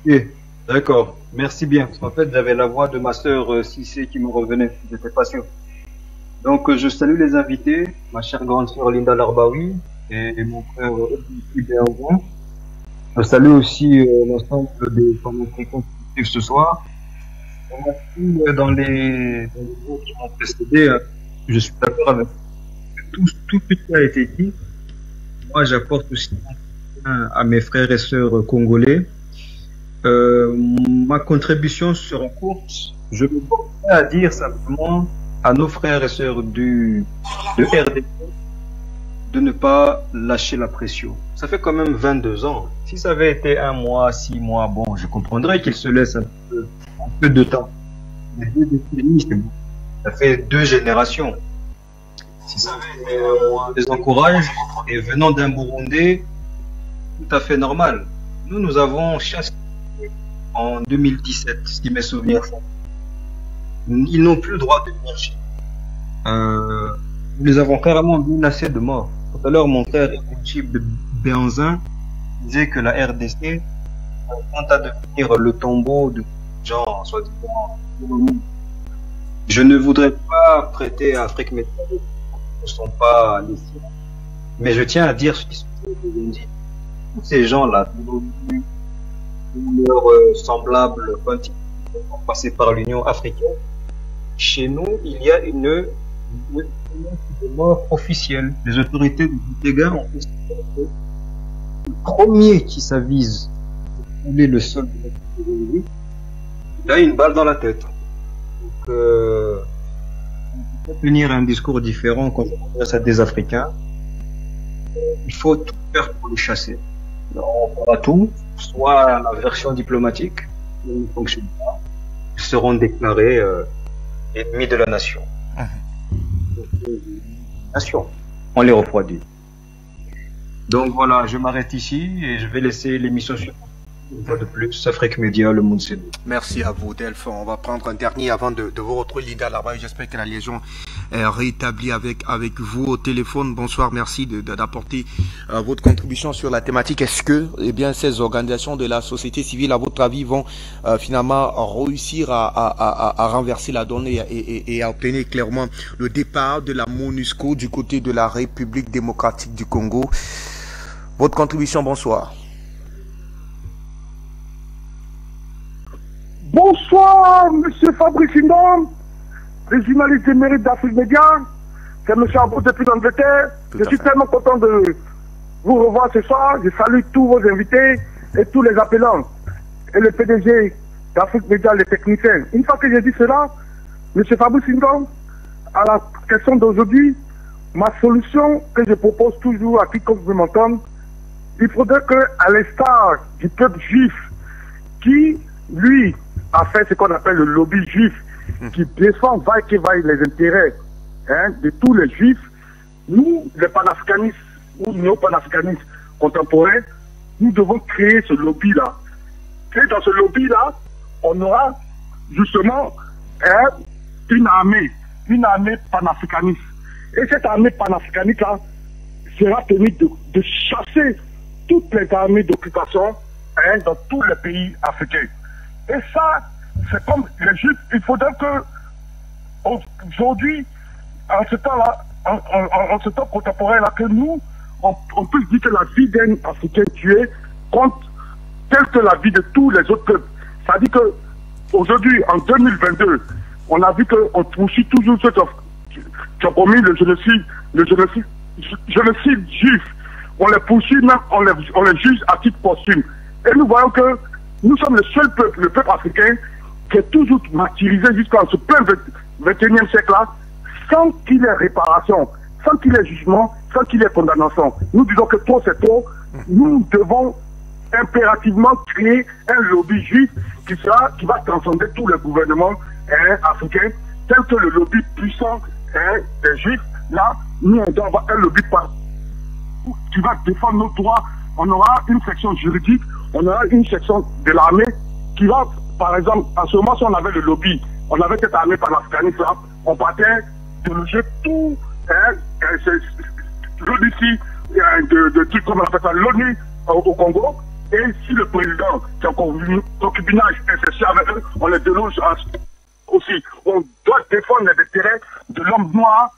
Oui, d'accord. Merci bien. En fait, j'avais la voix de ma sœur Cissé qui me revenait. J'étais pas sûr. Donc, je salue les invités, ma chère grande sœur Linda Larbaoui et mon frère Hubert Rouen. Je salue aussi l'ensemble des commentaires constitutifs ce soir. Dans les groupes qui m'ont précédé, je suis d'accord avec tout ce qui a été dit. Moi, j'apporte aussi à mes frères et sœurs congolais. Ma contribution sera courte. Je me bornerai à dire simplement à nos frères et sœurs de RDC de ne pas lâcher la pression. Ça fait quand même 22 ans. Si ça avait été 1 mois, 6 mois, bon, je comprendrais qu'ils se laissent un peu de temps. Mais 2 décennies, c'est bon. Ça fait 2 générations. Si ça avait été 1 mois, je les encourage. Et venant d'un Burundais, tout à fait normal. Nous avons chassé en 2017, si mes souvenirs sont. Ils n'ont plus le droit de marcher. Nous les avons carrément menacés de mort. Tout à l'heure, mon frère Chib Béanzin disait que la RDC tente à devenir le tombeau de gens, soi-disant. Je ne voudrais pas prêter à Afrique Média, ils ne sont pas les siens. Mais je tiens à dire ce qu'ils ont dit. Tous ces gens-là, leurs semblables ont passé par l'Union africaine. Chez nous, il y a une mort officielle. Les autorités du Butega ont fait le premier qui s'avise de fouler le sol de notre pays, il a une balle dans la tête. Donc, on peut tenir un discours différent quand on s'adresse à des Africains. Il faut tout faire pour les chasser. On fera tout, soit la version diplomatique, qui ne fonctionne pas, ils seront déclarés ennemis de la nation. Nation, on les refroidit. Donc voilà, je m'arrête ici et je vais laisser l'émission suivante. Une fois de plus, Afrique Média, le monde c'est nous. Merci à vous, Delphin. On va prendre un dernier avant de vous retrouver, Linda là-bas. J'espère que la liaison est rétablie avec vous au téléphone. Bonsoir, merci d'apporter votre contribution sur la thématique. Est-ce que ces organisations de la société civile, à votre avis, vont finalement réussir à renverser la donne et à obtenir clairement le départ de la MONUSCO du côté de la République démocratique du Congo? Votre contribution, bonsoir. Bonsoir, monsieur Fabrice Indom, les journalistes émérites d'Afrique Média. C'est monsieur Abou depuis l'Angleterre. Je suis tellement content de vous revoir ce soir. Je salue tous vos invités et tous les appelants. Et le PDG d'Afrique Média, les techniciens. Une fois que j'ai dit cela, monsieur Fabrice Indom, à la question d'aujourd'hui, ma solution que je propose toujours à quiconque veut m'entendre, il faudrait que, à l'instar du peuple juif, qui, lui, a fait ce qu'on appelle le lobby juif, qui défend vaille que vaille les intérêts de tous les juifs, nous, les panafricanistes ou néo-panafricanistes contemporains, nous devons créer ce lobby-là. Et dans ce lobby-là, on aura justement une armée panafricaniste. Et cette armée panafricaniste-là sera tenue de chasser toutes les armées d'occupation dans tous les pays africains. Et ça, c'est comme les Juifs. Il faudrait que, aujourd'hui, en ce temps-là, en ce temps contemporain-là, que nous, on puisse dire que la vie d'un Africain tué compte telle que la vie de tous les autres peuples. C'est-à-dire que, aujourd'hui, en 2022, on a vu qu'on poursuit toujours ceux qui ont commis le génocide juif. On les poursuit même, on les juge à titre posthume. Et nous voyons que nous sommes le seul peuple, le peuple africain, qui est toujours martyrisé jusqu'à ce plein 21e siècle-là, sans qu'il y ait réparation, sans qu'il y ait jugement, sans qu'il y ait condamnation. Nous disons que trop c'est trop. Nous devons impérativement créer un lobby juif qui va transcender tous les gouvernements africains, tel que le lobby puissant des juifs. Là, nous on doit avoir un lobby qui va défendre nos droits. On aura une section juridique, on aura une section de l'armée qui va, par exemple, en ce moment, si on avait le lobby, on avait cette armée panafricaniste là, on partait de loger tout l'ONU, de trucs comme on appelle ça, l'ONU au Congo, et si le président qui a encore un concubinage incestueux avec eux, on les déloge aussi. On doit défendre les intérêts de l'homme noir,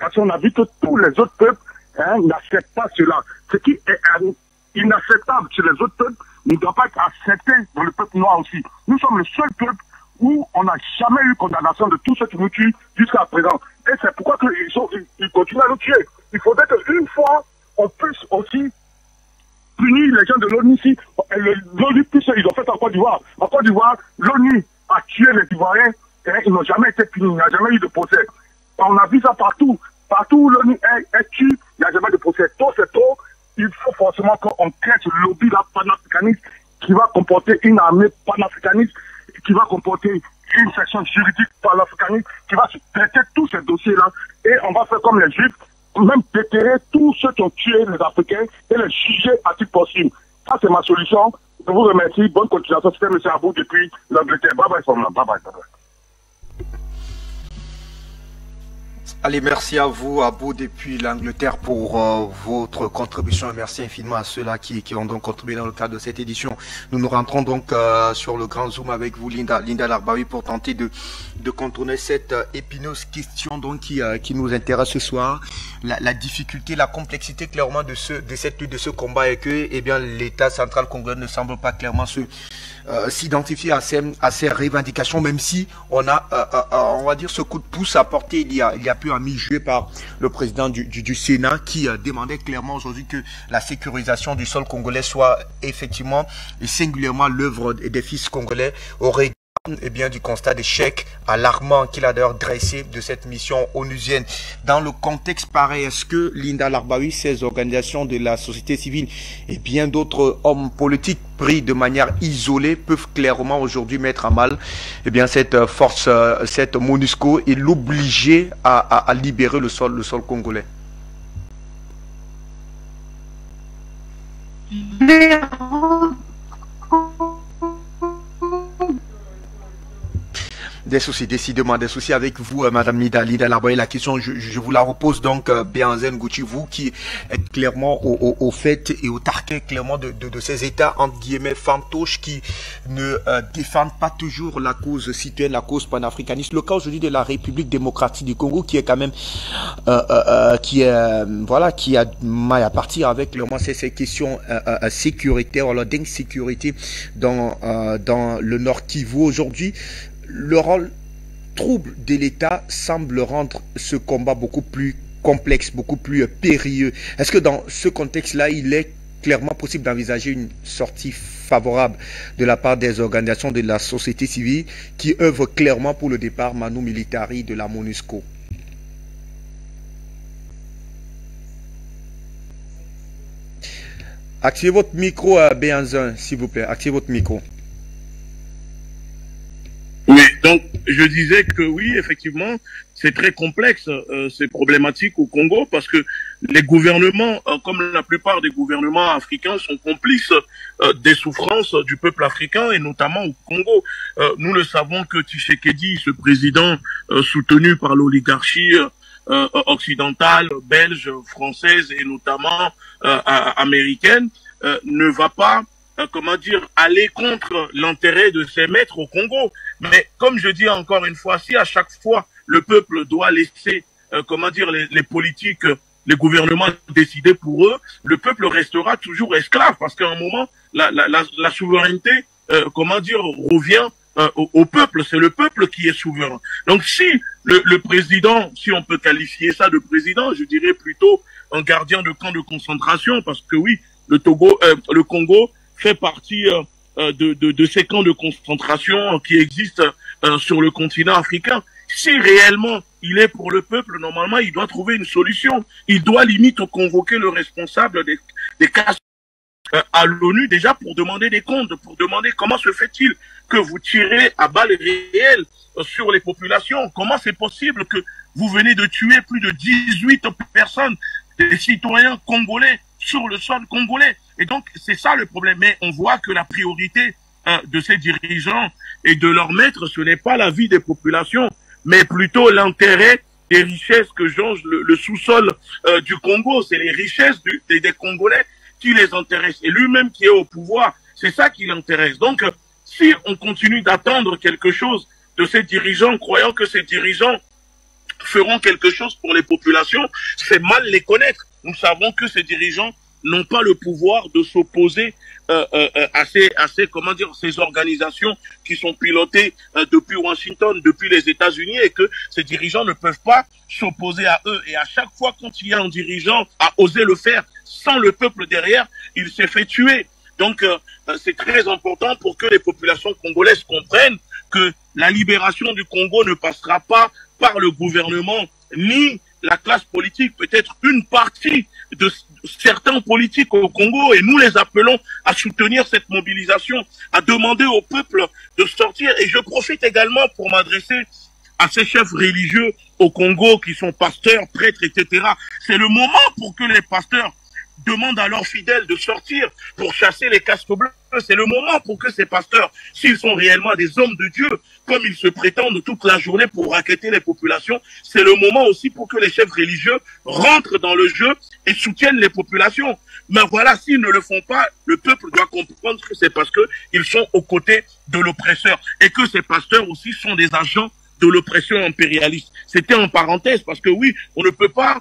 parce qu'on a vu que tous les autres peuples n'acceptent pas cela. Ce qui est inacceptable chez les autres peuples ne doit pas être accepté dans le peuple noir aussi. Nous sommes le seul peuple où on n'a jamais eu condamnation de tous ceux qui nous tuent jusqu'à présent. Et c'est pourquoi ils continuent à nous tuer. Il faudrait qu'une fois, on puisse aussi punir les gens de l'ONU ici. L'ONU, ils ont fait en Côte d'Ivoire. En Côte d'Ivoire, l'ONU a tué les Ivoiriens et ils n'ont jamais été punis. Il n'y a jamais eu de procès. On a vu ça partout. Partout où l'ONU est tue, il n'y a jamais de procès. Trop, c'est trop. Il faut forcément qu'on crée ce lobby panafricaniste qui va comporter une armée panafricaniste, qui va comporter une section juridique panafricaniste, qui va se traiter tous ces dossiers-là. Et on va faire comme les Juifs, même déterrer tous ceux qui ont tué les Africains et les juger à titre possible. Ça, c'est ma solution. Je vous remercie. Bonne continuation. C'était M. Abou depuis l'Angleterre. Bye bye, Somna. Bye bye. Allez, merci à vous, Abou, depuis l'Angleterre, pour votre contribution. Merci infiniment à ceux-là qui ont donc contribué dans le cadre de cette édition. Nous rentrons donc sur le grand zoom avec vous, Linda Larbaoui, pour tenter de contourner cette épineuse question donc qui nous intéresse ce soir. La difficulté, la complexité clairement de cette lutte, de ce combat, est que l'État central congolais ne semble pas clairement s'identifier à ces revendications, même si on a, on va dire, ce coup de pouce apporté il y a peu à mi-juillet par le président du Sénat qui demandait clairement aujourd'hui que la sécurisation du sol congolais soit effectivement et singulièrement l'œuvre des fils congolais au regard du constat d'échec alarmant qu'il a d'ailleurs dressé de cette mission onusienne. Dans le contexte pareil, est-ce que Linda Larbaoui, ces organisations de la société civile et bien d'autres hommes politiques pris de manière isolée peuvent clairement aujourd'hui mettre à mal cette force, cette MONUSCO et l'obliger à libérer le sol congolais? Des soucis, décidément, des soucis avec vous, Madame Linda Larbaoui. La question, je vous la repose donc, Béhanzin Gouti, vous qui êtes clairement au fait et au taquet clairement de ces États, entre guillemets, fantoches qui ne défendent pas toujours la cause citoyenne, la cause panafricaniste. Le cas aujourd'hui de la République démocratique du Congo qui est quand même, qui a mal à partir avec clairement ces questions sécuritaires, alors d'insécurité dans le Nord Kivu aujourd'hui. Le rôle trouble de l'État semble rendre ce combat beaucoup plus complexe, beaucoup plus périlleux. Est-ce que dans ce contexte-là, il est clairement possible d'envisager une sortie favorable de la part des organisations de la société civile qui œuvrent clairement pour le départ Manu Militari de la MONUSCO? Activez votre micro, Béhanzin, s'il vous plaît. Activez votre micro. Oui, donc je disais que oui, effectivement, c'est très complexe, c'est problématique au Congo parce que les gouvernements, comme la plupart des gouvernements africains, sont complices des souffrances du peuple africain et notamment au Congo. Nous le savons que Tshisekedi, ce président soutenu par l'oligarchie occidentale, belge, française et notamment américaine, ne va pas aller contre l'intérêt de ses maîtres au Congo. Mais comme je dis encore une fois, si à chaque fois le peuple doit laisser, les politiques, les gouvernements décider pour eux, le peuple restera toujours esclave parce qu'à un moment, la souveraineté, revient au peuple. C'est le peuple qui est souverain. Donc si le président, si on peut qualifier ça de président, je dirais plutôt un gardien de camp de concentration parce que oui, le Congo fait partie de ces camps de concentration qui existent sur le continent africain. Si réellement il est pour le peuple, normalement, il doit trouver une solution. Il doit limite convoquer le responsable des cas à l'ONU déjà pour demander des comptes, pour demander comment se fait-il que vous tirez à balles réelles sur les populations. Comment c'est possible que vous venez de tuer plus de 18 personnes, des citoyens congolais, sur le sol congolais. Et donc, c'est ça le problème. Mais on voit que la priorité de ces dirigeants et de leurs maîtres, ce n'est pas la vie des populations, mais plutôt l'intérêt des richesses que jonge le sous-sol du Congo. C'est les richesses des Congolais qui les intéressent. Et lui-même qui est au pouvoir, c'est ça qui l'intéresse. Donc, si on continue d'attendre quelque chose de ces dirigeants, croyant que ces dirigeants feront quelque chose pour les populations, c'est mal les connaître. Nous savons que ces dirigeants n'ont pas le pouvoir de s'opposer à ces organisations qui sont pilotées depuis Washington, depuis les États-Unis, et que ces dirigeants ne peuvent pas s'opposer à eux. Et à chaque fois, quand il y a un dirigeant à oser le faire sans le peuple derrière, il s'est fait tuer. Donc, c'est très important pour que les populations congolaises comprennent que la libération du Congo ne passera pas par le gouvernement ni la classe politique, peut-être une partie de certains politiques au Congo, et nous les appelons à soutenir cette mobilisation, à demander au peuple de sortir. Et je profite également pour m'adresser à ces chefs religieux au Congo qui sont pasteurs, prêtres, etc. C'est le moment pour que les pasteurs demandent à leurs fidèles de sortir pour chasser les casques bleus. C'est le moment pour que ces pasteurs, s'ils sont réellement des hommes de Dieu, comme ils se prétendent toute la journée pour raqueter les populations, c'est le moment aussi pour que les chefs religieux rentrent dans le jeu et soutiennent les populations. Mais voilà, s'ils ne le font pas, le peuple doit comprendre que c'est parce qu'ils sont aux côtés de l'oppresseur et que ces pasteurs aussi sont des agents de l'oppression impérialiste. C'était en parenthèse parce que oui, on ne peut pas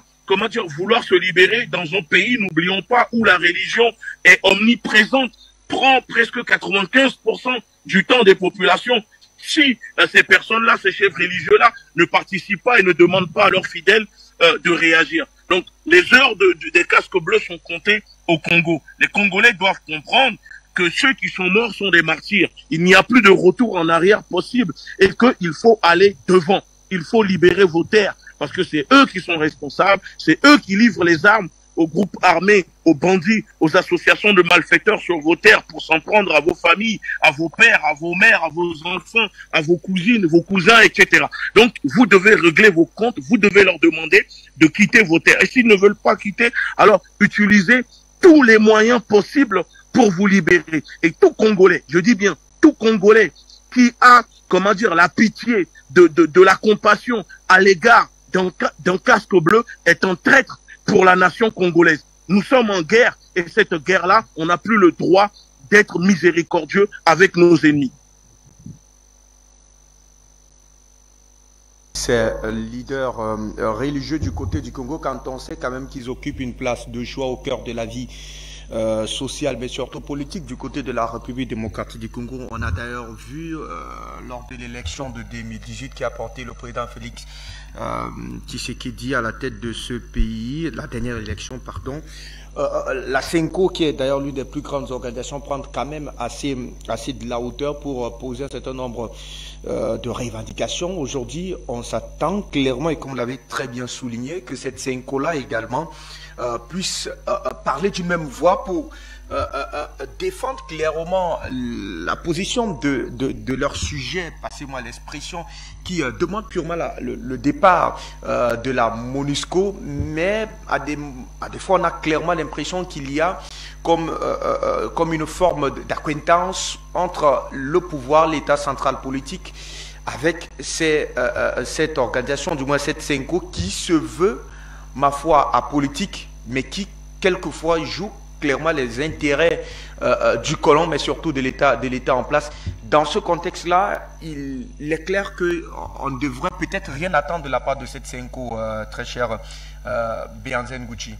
vouloir se libérer dans un pays, n'oublions pas, où la religion est omniprésente, prend presque 95% du temps des populations. Si ces personnes-là, ces chefs religieux-là, ne participent pas et ne demandent pas à leurs fidèles de réagir. Donc, les heures des casques bleus sont comptées au Congo. Les Congolais doivent comprendre que ceux qui sont morts sont des martyrs. Il n'y a plus de retour en arrière possible et qu'il faut aller devant. Il faut libérer vos terres parce que c'est eux qui sont responsables, c'est eux qui livrent les armes aux groupes armés, aux bandits, aux associations de malfaiteurs sur vos terres pour s'en prendre à vos familles, à vos pères, à vos mères, à vos enfants, à vos cousines, vos cousins, etc. Donc, vous devez régler vos comptes, vous devez leur demander de quitter vos terres. Et s'ils ne veulent pas quitter, alors utilisez tous les moyens possibles pour vous libérer. Et tout Congolais, je dis bien tout Congolais qui a, la pitié, de la compassion à l'égard d'un casque bleu est un traître pour la nation congolaise. Nous sommes en guerre et cette guerre-là, on n'a plus le droit d'être miséricordieux avec nos ennemis. Ces leaders religieux du côté du Congo, quand on sait quand même qu'ils occupent une place de choix au cœur de la vie sociale, mais surtout politique du côté de la République démocratique du Congo. On a d'ailleurs vu lors de l'élection de 2018 qui a porté le président Félix Tshisekedi à la tête de ce pays, la dernière élection, pardon. La Senko, qui est d'ailleurs l'une des plus grandes organisations, prend quand même assez de la hauteur pour poser un certain nombre de revendications. Aujourd'hui, on s'attend clairement, et comme vous l'avez très bien souligné, que cette Senko-là également puisse parler d'une même voix pour défendre clairement la position de leur sujet, passez-moi l'expression, qui demande purement le départ de la MONUSCO, mais à des fois on a clairement l'impression qu'il y a comme une forme d'acquaintance entre le pouvoir, l'État central politique, avec cette organisation, du moins cette Senko, qui se veut, ma foi, apolitique, mais qui quelquefois joue clairement les intérêts du colon, mais surtout de l'État en place. Dans ce contexte-là, il est clair qu'on ne devrait peut-être rien attendre de la part de cette Senko, très cher Béanzen Gucci.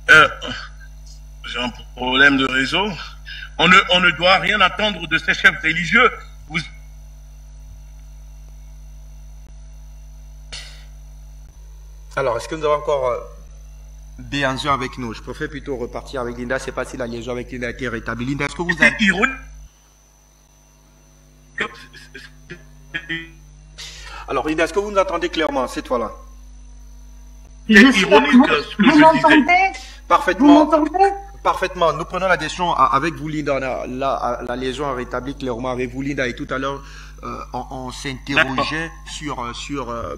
J'ai un problème de réseau. On ne doit rien attendre de ces chefs religieux. Alors, est-ce que nous avons encore Béanzen avec nous? Je préfère plutôt repartir avec Linda. C'est pas si la liaison avec Linda a été rétablie. Linda, est-ce que vous avez... Alors, Linda, est-ce que vous nous entendez clairement cette fois-là? Vous m'entendez? Parfaitement. Vous m'entendez? Parfaitement. Nous prenons la liaison avec vous, Linda. La liaison a rétabli clairement avec vous, Linda. Et tout à l'heure, on s'interrogeait sur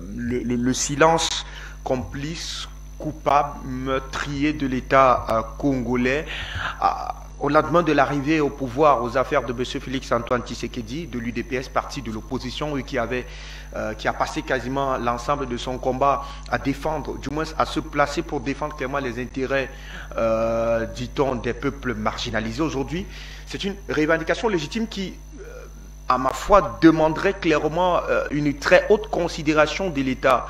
le silence complice, coupable, meurtrier de l'État congolais. Au lendemain de l'arrivée au pouvoir aux affaires de M. Félix-Antoine Tshisekedi, de l'UDPS, parti de l'opposition, qui a passé quasiment l'ensemble de son combat à défendre, du moins à se placer pour défendre clairement les intérêts, dit-on, des peuples marginalisés. Aujourd'hui, c'est une revendication légitime qui, à ma foi, demanderait clairement une très haute considération de l'État,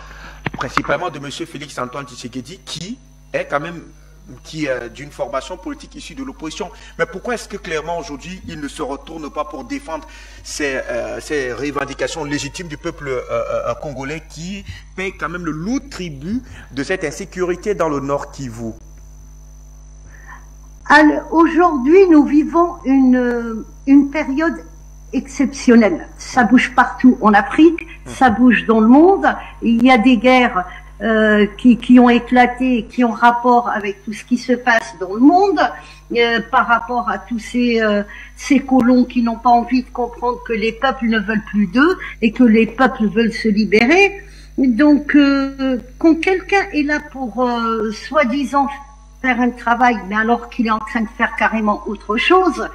principalement de M. Félix-Antoine Tshisekedi, qui est quand même qui est d'une formation politique issue de l'opposition. Mais pourquoi est-ce que clairement aujourd'hui, il ne se retourne pas pour défendre ces revendications légitimes du peuple congolais qui paye quand même le lourd tribut de cette insécurité dans le Nord Kivu? Aujourd'hui, nous vivons une période exceptionnelle. Ça bouge partout en Afrique, ça bouge dans le monde. Il y a des guerres qui ont éclaté, qui ont rapport avec tout ce qui se passe dans le monde, par rapport à tous ces colons qui n'ont pas envie de comprendre que les peuples ne veulent plus d'eux et que les peuples veulent se libérer. Donc, quand quelqu'un est là pour soi-disant faire un travail, mais alors qu'il est en train de faire carrément autre chose,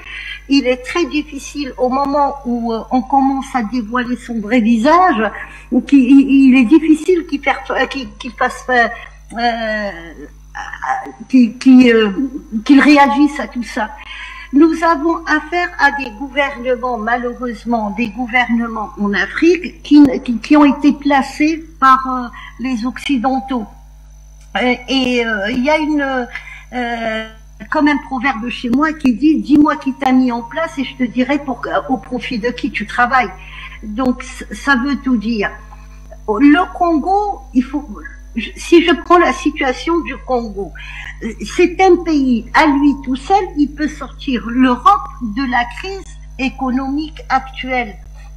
il est très difficile au moment où on commence à dévoiler son vrai visage, il est difficile qu'il réagisse à tout ça. Nous avons affaire à des gouvernements, malheureusement, des gouvernements en Afrique qui ont été placés par les Occidentaux. Et il y a comme un proverbe chez moi qui dit « Dis-moi qui t'a mis en place et je te dirai au profit de qui tu travailles ». Donc ça veut tout dire. Le Congo, si je prends la situation du Congo, c'est un pays à lui tout seul, il peut sortir l'Europe de la crise économique actuelle.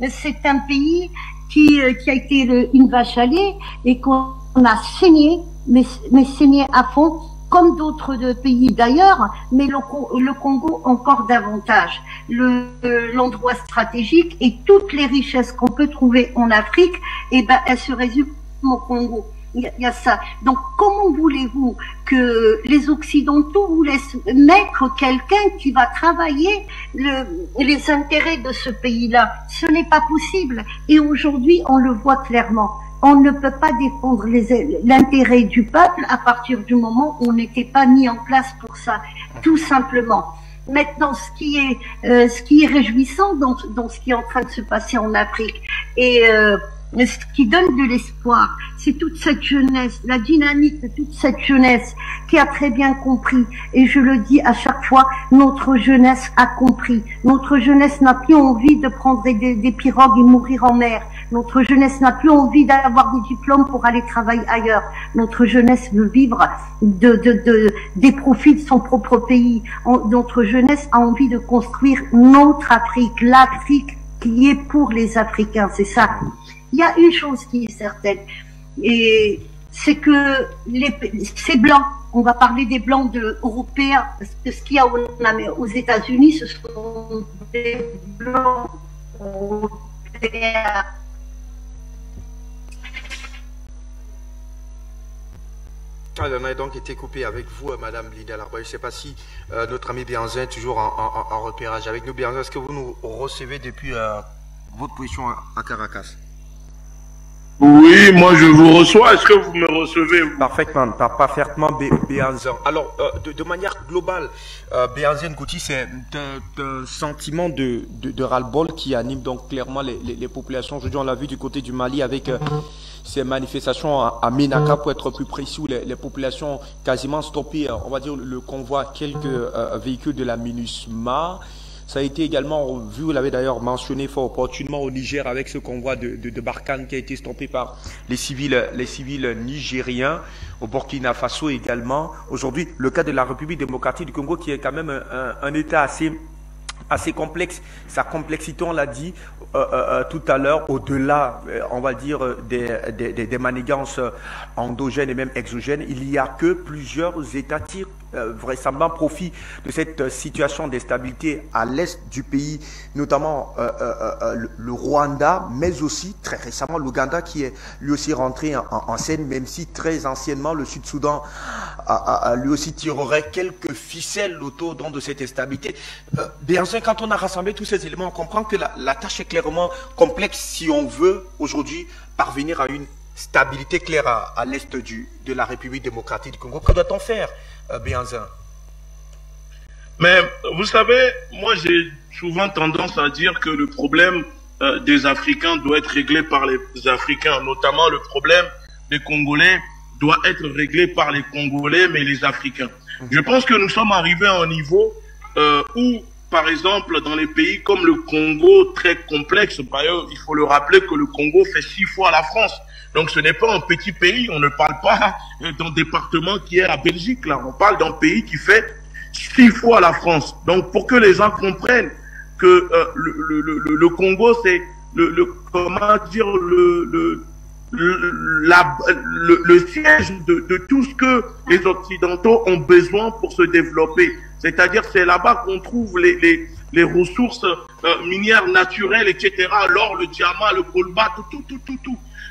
C'est un pays qui a été une vache à lait et qu'on a saigné, mais saigné à fond, comme d'autres pays d'ailleurs, mais le Congo encore davantage. L'endroit stratégique et toutes les richesses qu'on peut trouver en Afrique, elles se résument au Congo. Il y a ça. Donc, comment voulez-vous que les Occidentaux vous laissent mettre quelqu'un qui va travailler les intérêts de ce pays-là? Ce n'est pas possible. Et aujourd'hui, on le voit clairement. On ne peut pas défendre l'intérêt du peuple à partir du moment où on n'était pas mis en place pour ça, tout simplement. Maintenant, ce qui est réjouissant dans ce qui est en train de se passer en Afrique et ce qui donne de l'espoir, c'est toute cette jeunesse, la dynamique de toute cette jeunesse qui a très bien compris. Et je le dis à chaque fois, notre jeunesse a compris. Notre jeunesse n'a plus envie de prendre des pirogues et mourir en mer. Notre jeunesse n'a plus envie d'avoir des diplômes pour aller travailler ailleurs. Notre jeunesse veut vivre des profits de son propre pays. Notre jeunesse a envie de construire notre Afrique, l'Afrique qui est pour les Africains, c'est ça. Il y a une chose qui est certaine, et c'est que ces blancs, on va parler des blancs européens, parce que ce qu'il y a aux États-Unis, ce sont des blancs européens. On a donc été coupé avec vous, Madame Linda Larboy. Je ne sais pas si notre ami Bianzin est toujours en repérage avec nous. Bianzin, est-ce que vous nous recevez depuis votre position à Caracas? Oui, moi je vous reçois. Est-ce que vous me recevez? Parfaitement, parfaitement, Bianzin. Alors, de manière globale, Bianzin Gouti, c'est un sentiment de ras-le-bol qui anime donc clairement les populations. Aujourd'hui, on l'a vu du côté du Mali avec ces manifestations à Ménaka, pour être plus précis, où les populations quasiment stoppées, on va dire, le convoi, quelques véhicules de la MINUSMA. Ça a été également vu, vous l'avez d'ailleurs mentionné fort opportunément au Niger avec ce convoi de Barkhane qui a été stoppé par les civils nigériens, au Burkina Faso également. Aujourd'hui, le cas de la République démocratique du Congo qui est quand même un État assez complexe. Sa complexité, on l'a dit tout à l'heure, au-delà, on va dire, des manigances endogènes et même exogènes, il y a que plusieurs États tirent vraisemblablement profit de cette situation d'instabilité à l'est du pays, notamment le Rwanda, mais aussi très récemment l'Ouganda qui est lui aussi rentré en scène, même si très anciennement le Sud-Soudan lui aussi tirerait quelques ficelles autour de cette instabilité. Bien sûr, quand on a rassemblé tous ces éléments, on comprend que la tâche est clairement complexe si on veut aujourd'hui parvenir à une stabilité claire à l'est de la République démocratique du Congo. Que doit-on faire, Bianzin? Mais vous savez, moi j'ai souvent tendance à dire que le problème des Africains doit être réglé par les Africains, notamment le problème des Congolais doit être réglé par les Congolais, mais les Africains. Je pense que nous sommes arrivés à un niveau où, par exemple, dans les pays comme le Congo, très complexe, par ailleurs, il faut le rappeler que le Congo fait 6 fois la France. Donc ce n'est pas un petit pays, on ne parle pas d'un département qui est la Belgique, là, on parle d'un pays qui fait 6 fois la France. Donc pour que les gens comprennent que le Congo, c'est comment dire, le siège de tout ce que les Occidentaux ont besoin pour se développer. C'est-à-dire c'est là-bas qu'on trouve les ressources minières naturelles, etc. L'or, le diamant, le colba, tout.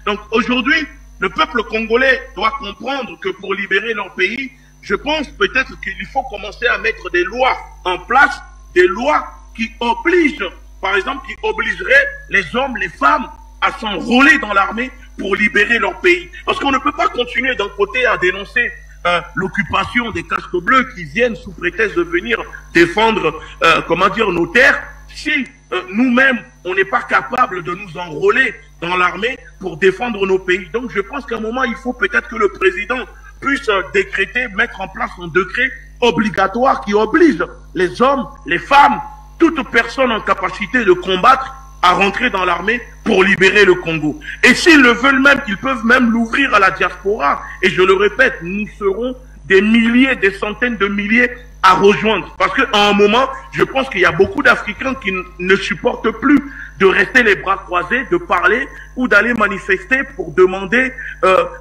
Donc aujourd'hui, le peuple congolais doit comprendre que pour libérer leur pays, je pense peut-être qu'il faut commencer à mettre des lois en place, des lois qui obligent, par exemple, qui obligeraient les hommes, les femmes à s'enrôler dans l'armée pour libérer leur pays. Parce qu'on ne peut pas continuer d'un côté à dénoncer l'occupation des casques bleus qui viennent sous prétexte de venir défendre, comment dire, nos terres, si nous-mêmes, on n'est pas capable de nous enrôler dans l'armée pour défendre nos pays. Donc je pense qu'à un moment, il faut peut-être que le président puisse décréter, mettre en place un décret obligatoire qui oblige les hommes, les femmes, toute personne en capacité de combattre à rentrer dans l'armée pour libérer le Congo. Et s'ils le veulent même, ils peuvent même l'ouvrir à la diaspora. Et je le répète, nous serons des milliers, des centaines de milliers à rejoindre. Parce qu'à un moment, je pense qu'il y a beaucoup d'Africains qui ne supportent plus de rester les bras croisés, de parler ou d'aller manifester pour demander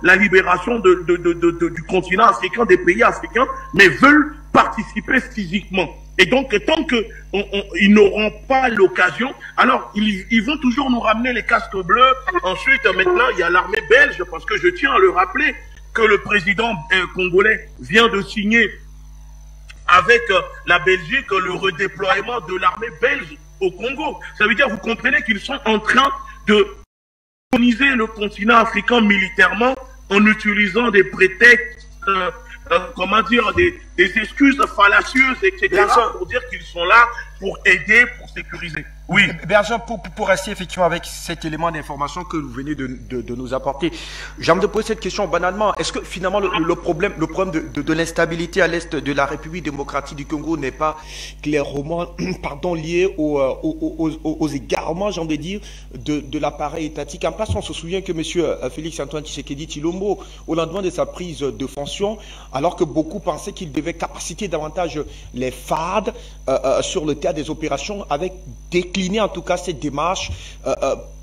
la libération du continent africain, des pays africains, mais veulent participer physiquement. Et donc, tant qu'ils n'auront pas l'occasion, alors ils vont toujours nous ramener les casques bleus. Ensuite, maintenant, il y a l'armée belge, parce que je tiens à le rappeler que le président congolais vient de signer avec la Belgique le redéploiement de l'armée belge au Congo. Ça veut dire, vous comprenez qu'ils sont en train de coloniser le continent africain militairement en utilisant des prétextes, comment dire, des excuses fallacieuses, etc., pour dire qu'ils sont là pour aider, pour sécuriser. Oui. Bergeon, pour rester effectivement avec cet élément d'information que vous venez de nous apporter, j'aimerais te poser cette question banalement. Est-ce que finalement le problème de l'instabilité à l'est de la République démocratique du Congo n'est pas clairement lié aux égarements, j'ai envie de dire, de l'appareil étatique en place? On se souvient que M. Félix-Antoine Tshisekedi Tshilombo, au lendemain de sa prise de fonction, alors que beaucoup pensaient qu'il devait capaciter davantage les FARD sur le théâtre des opérations, avec décliner en tout cas cette démarche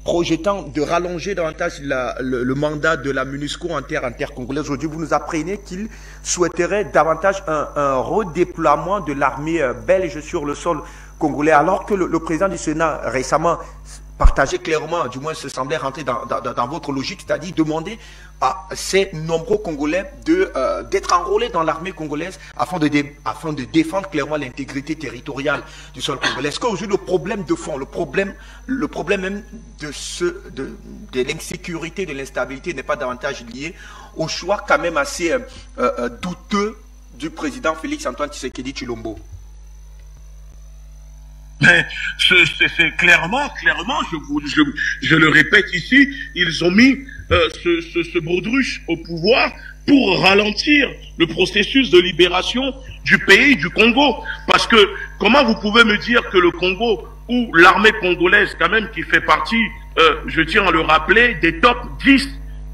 projetant de rallonger davantage le mandat de la MONUSCO en terre congolaise. Aujourd'hui, vous nous apprenez qu'il souhaiterait davantage un redéploiement de l'armée belge sur le sol congolais, alors que le président du Sénat récemment partageait clairement, du moins se semblait rentrer dans votre logique, c'est-à-dire demander à ces nombreux Congolais d'être enrôlés dans l'armée congolaise afin de défendre clairement l'intégrité territoriale du sol congolais. Est-ce qu'aujourd'hui le problème de fond, le problème même de l'insécurité, de l'instabilité n'est pas davantage lié au choix quand même assez douteux du président Félix-Antoine Tshisekedi Tshilombo? Mais c'est clairement, je le répète ici, ils ont mis ce baudruche au pouvoir pour ralentir le processus de libération du pays, du Congo. Parce que comment vous pouvez me dire que le Congo, ou l'armée congolaise quand même qui fait partie, je tiens à le rappeler, des top 10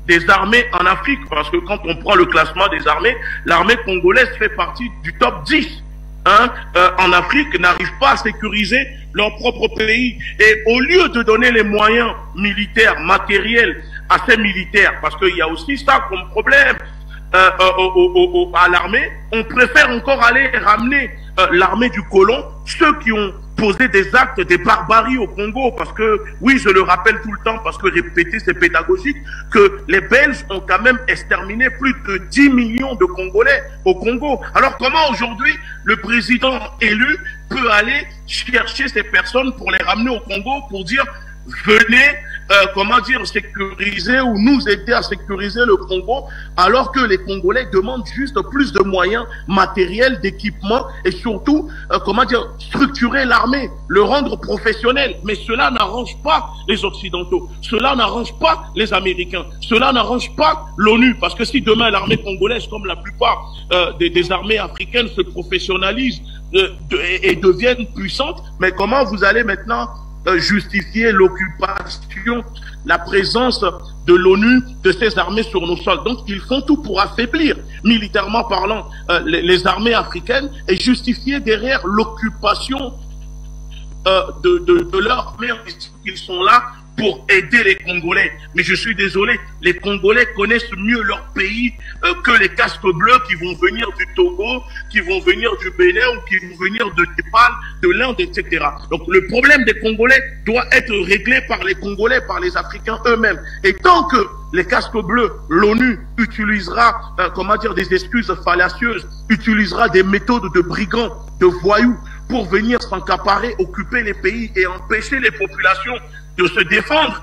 des armées en Afrique, parce que quand on prend le classement des armées, l'armée congolaise fait partie du top 10. En Afrique, n'arrivent pas à sécuriser leur propre pays. Et au lieu de donner les moyens militaires, matériels à ces militaires, parce qu'il y a aussi ça comme problème à l'armée, on préfère encore aller ramener l'armée du colon, ceux qui ont posé des actes, des barbaries au Congo, parce que, oui, je le rappelle tout le temps, parce que répéter c'est pédagogique, que les Belges ont quand même exterminé plus de 10 millions de Congolais au Congo. Alors comment aujourd'hui le président élu peut aller chercher ces personnes pour les ramener au Congo, pour dire venez comment dire, sécuriser ou nous aider à sécuriser le Congo, alors que les Congolais demandent juste plus de moyens matériels, d'équipements et surtout, comment dire, structurer l'armée, le rendre professionnel. Mais cela n'arrange pas les Occidentaux, cela n'arrange pas les Américains, cela n'arrange pas l'ONU, parce que si demain l'armée congolaise, comme la plupart des armées africaines, se professionnalisent et deviennent puissantes, mais comment vous allez maintenant justifier l'occupation, la présence de l'ONU, de ces armées sur nos sols? Donc ils font tout pour affaiblir, militairement parlant, les armées africaines et justifier derrière l'occupation de leur armée. Ils sont là pour aider les Congolais. Mais je suis désolé, les Congolais connaissent mieux leur pays que les casques bleus qui vont venir du Togo, qui vont venir du Bénin ou qui vont venir de Népal, de l'Inde, etc. Donc le problème des Congolais doit être réglé par les Congolais, par les Africains eux-mêmes. Et tant que les casques bleus, l'ONU utilisera, comment dire, des excuses fallacieuses, utilisera des méthodes de brigands, de voyous, pour venir s'encaparer, occuper les pays et empêcher les populations de se défendre,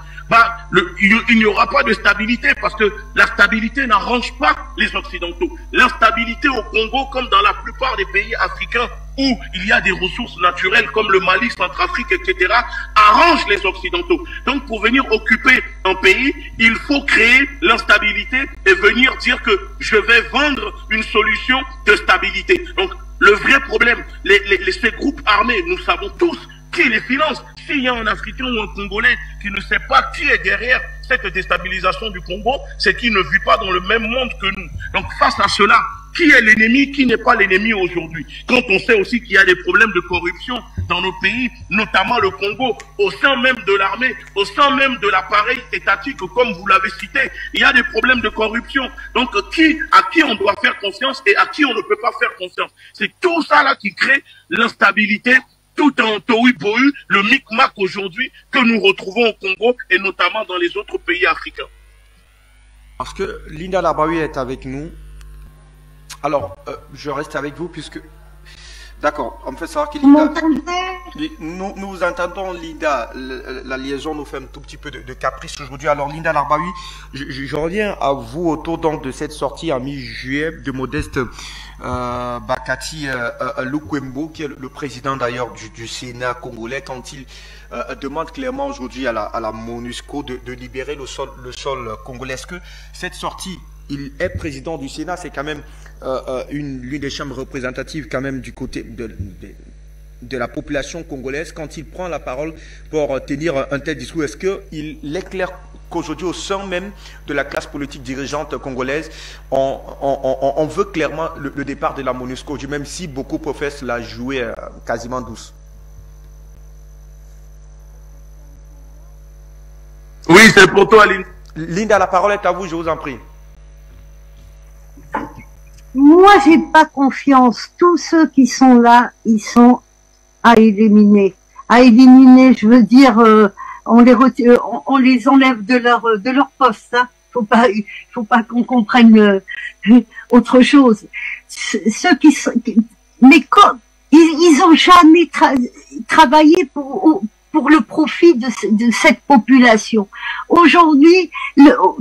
il n'y aura pas de stabilité, parce que la stabilité n'arrange pas les Occidentaux. L'instabilité au Congo, comme dans la plupart des pays africains où il y a des ressources naturelles comme le Mali, Centrafrique, etc., arrange les Occidentaux. Donc pour venir occuper un pays, il faut créer l'instabilité et venir dire que je vais vendre une solution de stabilité. Donc le vrai problème, ces groupes armés, nous savons tous qui les finance. S'il y a un Africain ou un Congolais qui ne sait pas qui est derrière cette déstabilisation du Congo, c'est qu'il ne vit pas dans le même monde que nous. Donc face à cela, qui est l'ennemi, qui n'est pas l'ennemi aujourd'hui? Quand on sait aussi qu'il y a des problèmes de corruption dans nos pays, notamment le Congo, au sein même de l'armée, au sein même de l'appareil étatique, comme vous l'avez cité, il y a des problèmes de corruption. Donc à qui on doit faire confiance et à qui on ne peut pas faire confiance? C'est tout ça là qui crée l'instabilité, tout en tohu-bohu, le micmac aujourd'hui que nous retrouvons au Congo et notamment dans les autres pays africains. Parce que Linda Larbaoui est avec nous. Alors, je reste avec vous puisque... D'accord, on me fait savoir que Linda... Nous vous entendons, Linda. La liaison nous fait un tout petit peu de caprice aujourd'hui. Alors, Linda Larbaoui, je reviens à vous autour donc de cette sortie en mi-juillet de Modeste Bakati Lukwembo, qui est le président d'ailleurs du Sénat congolais, quand il demande clairement aujourd'hui à la MONUSCO de libérer le sol congolais. Est-ce que cette sortie, il est président du Sénat, c'est quand même l'une des chambres représentatives quand même du côté de la population congolaise, quand il prend la parole pour tenir un tel discours, est-ce qu'il est clair qu'aujourd'hui, au sein même de la classe politique dirigeante congolaise, on veut clairement le départ de la MONUSCO, même si beaucoup professent la jouer quasiment douce? Oui, c'est pour toi, Linda. Linda, la parole est à vous, je vous en prie. Moi, j'ai pas confiance. Tous ceux qui sont là, ils sont à éliminer. À éliminer, je veux dire, on les enlève de leur poste. Hein. Faut pas qu'on comprenne autre chose. Ceux qui sont, mais ils ont jamais travaillé pour le profit de cette population. Aujourd'hui,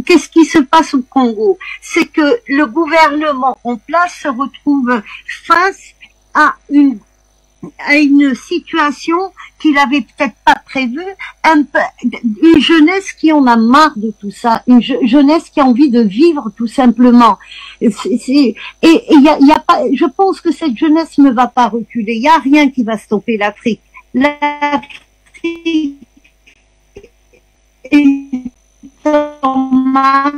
qu'est-ce qui se passe au Congo? C'est que le gouvernement en place se retrouve face à une situation qu'il avait peut-être pas prévue, une jeunesse qui en a marre de tout ça, une jeunesse qui a envie de vivre tout simplement. Et y a pas, je pense que cette jeunesse ne va pas reculer. Il y a rien qui va stopper l'Afrique. L'Afrique est en marche.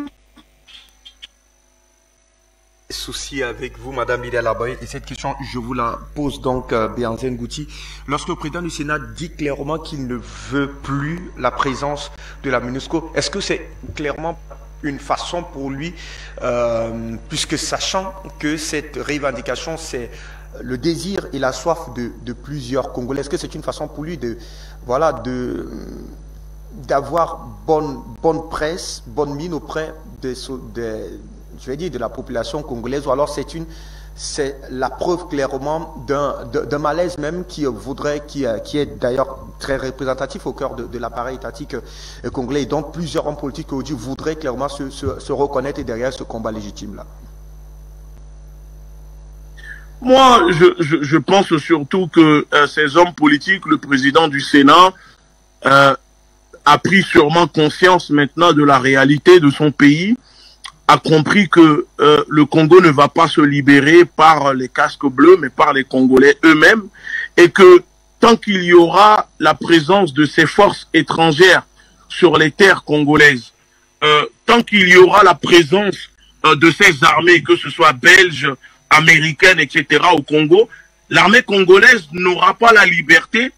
Souci avec vous, Madame Linda Larbaoui, et cette question, je vous la pose donc, Béhanzin Gouti. Lorsque le président du Sénat dit clairement qu'il ne veut plus la présence de la MONUSCO, est-ce que c'est clairement une façon pour lui, puisque sachant que cette revendication, c'est le désir et la soif de plusieurs Congolais, est-ce que c'est une façon pour lui d'avoir bonne presse, bonne mine auprès de la population congolaise, ou alors c'est c'est la preuve clairement d'un malaise même qui est d'ailleurs très représentatif au cœur de l'appareil étatique congolais. Et donc plusieurs hommes politiques aujourd'hui voudraient clairement se reconnaître derrière ce combat légitime-là. Moi, je pense surtout que ces hommes politiques, le président du Sénat, a pris sûrement conscience maintenant de la réalité de son pays, a compris que le Congo ne va pas se libérer par les casques bleus, mais par les Congolais eux-mêmes, et que tant qu'il y aura la présence de ces forces étrangères sur les terres congolaises, tant qu'il y aura la présence de ces armées, que ce soit belges, américaines, etc., au Congo, l'armée congolaise n'aura pas la liberté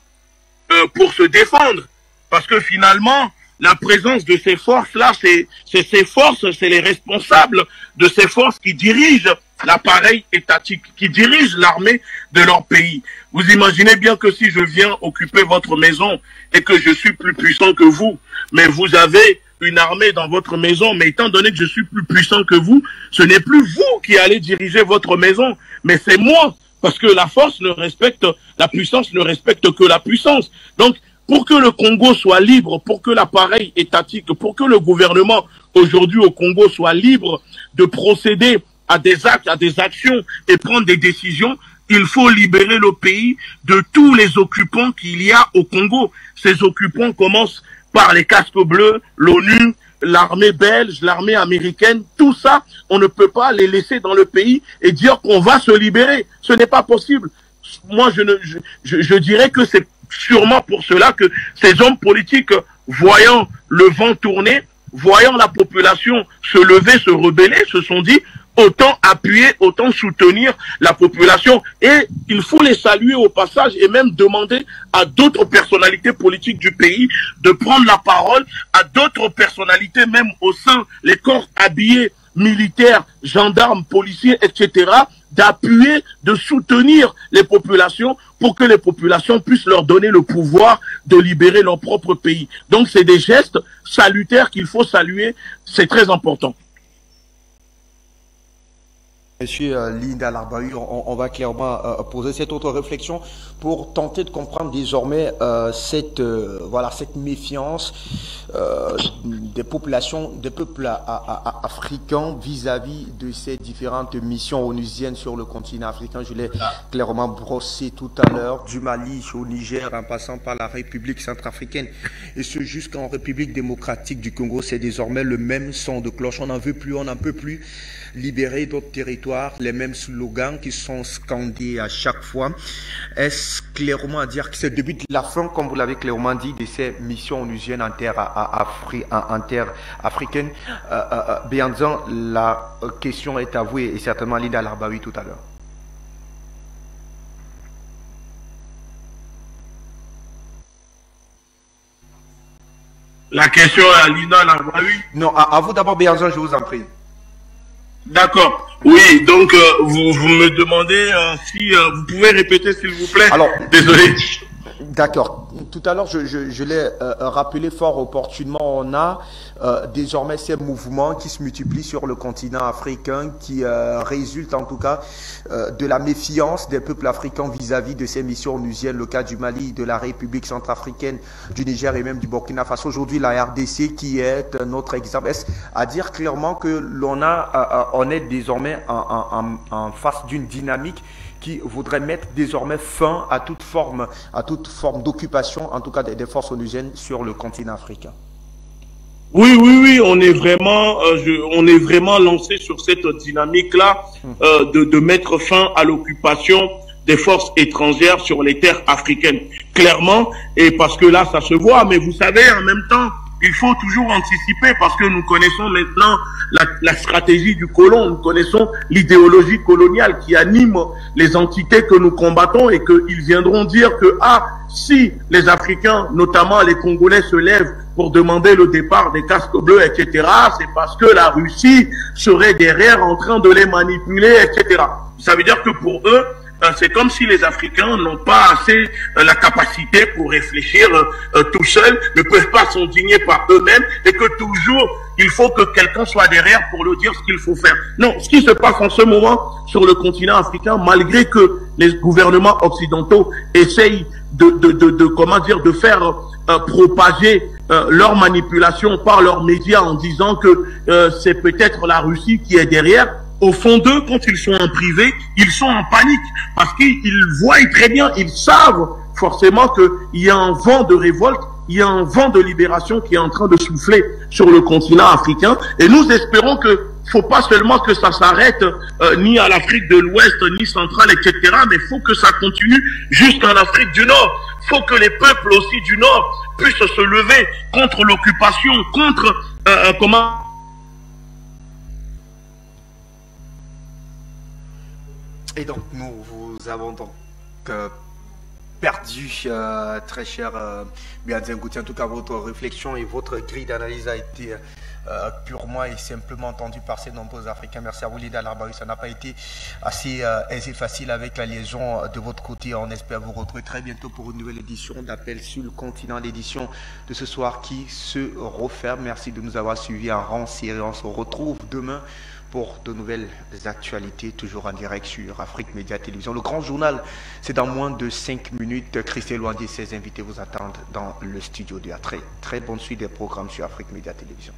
pour se défendre. Parce que finalement, la présence de ces forces-là, c'est ces forces, c'est les responsables de ces forces qui dirigent l'appareil étatique, qui dirigent l'armée de leur pays. Vous imaginez bien que si je viens occuper votre maison et que je suis plus puissant que vous, mais vous avez une armée dans votre maison, mais étant donné que je suis plus puissant que vous, ce n'est plus vous qui allez diriger votre maison, mais c'est moi, parce que la force ne respecte, la puissance ne respecte que la puissance. Donc, pour que le Congo soit libre, pour que l'appareil étatique, pour que le gouvernement aujourd'hui au Congo soit libre de procéder à des actes, à des actions et prendre des décisions, il faut libérer le pays de tous les occupants qu'il y a au Congo. Ces occupants commencent par les casques bleus, l'ONU, l'armée belge, l'armée américaine, tout ça, on ne peut pas les laisser dans le pays et dire qu'on va se libérer. Ce n'est pas possible. Moi, je dirais que c'est sûrement pour cela que ces hommes politiques, voyant le vent tourner, voyant la population se lever, se rebeller, se sont dit autant appuyer, autant soutenir la population. Et il faut les saluer au passage et même demander à d'autres personnalités politiques du pays de prendre la parole, à d'autres personnalités même au sein, les corps habillés, militaires, gendarmes, policiers, etc., d'appuyer, de soutenir les populations pour que les populations puissent leur donner le pouvoir de libérer leur propre pays. Donc c'est des gestes salutaires qu'il faut saluer, c'est très important. Monsieur Linda Larbahu, on va clairement poser cette autre réflexion pour tenter de comprendre désormais cette méfiance des populations, des peuples africains vis-à-vis de ces différentes missions onusiennes sur le continent africain. Je l'ai clairement brossé tout à l'heure, du Mali au Niger en passant par la République centrafricaine et ce jusqu'en République démocratique du Congo. C'est désormais le même son de cloche. On n'en veut plus, on n'en peut plus. Libérer d'autres territoires, les mêmes slogans qui sont scandés à chaque fois. Est-ce clairement à dire que c'est le début de la fin, comme vous l'avez clairement dit, de ces missions onusiennes en terre africaine? Bianzan, la question est à vous et certainement Linda Larbahu tout à l'heure. La question est à Linda Larbahu? Non, à vous d'abord, Bianzan, je vous en prie. D'accord. Oui, donc vous me demandez si vous pouvez répéter s'il vous plaît. Alors, désolé. D'accord. Tout à l'heure, je l'ai rappelé fort opportunément, on a désormais ces mouvements qui se multiplient sur le continent africain, qui résultent en tout cas de la méfiance des peuples africains vis-à-vis de ces missions onusiennes, le cas du Mali, de la République centrafricaine, du Niger et même du Burkina Faso. Aujourd'hui, la RDC qui est notre exemple. Est-ce à dire clairement que on est désormais en face d'une dynamique qui voudrait mettre désormais fin à toute forme d'occupation, en tout cas des forces onusiennes sur le continent africain? Oui, on est vraiment lancé sur cette dynamique-là de mettre fin à l'occupation des forces étrangères sur les terres africaines. Clairement, et parce que là, ça se voit, mais vous savez, en même temps, il faut toujours anticiper parce que nous connaissons maintenant la stratégie du colon, nous connaissons l'idéologie coloniale qui anime les entités que nous combattons et qu'ils viendront dire que si les Africains, notamment les Congolais, se lèvent pour demander le départ des casques bleus, etc., c'est parce que la Russie serait derrière en train de les manipuler, etc. Ça veut dire que pour eux, c'est comme si les Africains n'ont pas assez la capacité pour réfléchir tout seuls, ne peuvent pas s'indigner par eux-mêmes et que toujours il faut que quelqu'un soit derrière pour leur dire ce qu'il faut faire. Non, ce qui se passe en ce moment sur le continent africain, malgré que les gouvernements occidentaux essayent de faire propager leur manipulation par leurs médias en disant que c'est peut-être la Russie qui est derrière. Au fond d'eux, quand ils sont en privé, ils sont en panique parce qu'ils voient très bien, ils savent forcément qu'il y a un vent de révolte, il y a un vent de libération qui est en train de souffler sur le continent africain. Et nous espérons que faut pas seulement que ça s'arrête ni à l'Afrique de l'Ouest, ni centrale, etc. Mais faut que ça continue jusqu'en Afrique du Nord. Faut que les peuples aussi du Nord puissent se lever contre l'occupation, contre Et donc nous vous avons donc perdu, très cher Bianzen Gouti. En tout cas, votre réflexion et votre grille d'analyse a été purement et simplement entendue par ces nombreux Africains. Merci à vous, Lida Larbaoui. Ça n'a pas été assez aisé, facile avec la liaison de votre côté. On espère vous retrouver très bientôt pour une nouvelle édition d'Appel sur le continent, l'édition de ce soir qui se referme. Merci de nous avoir suivis en rang série. On se retrouve demain pour de nouvelles actualités, toujours en direct sur Afrique Média Télévision. Le grand journal, c'est dans moins de 5 minutes. Christelle Ouandi et ses invités vous attendent dans le studio de Très bonne suite des programmes sur Afrique Média Télévision.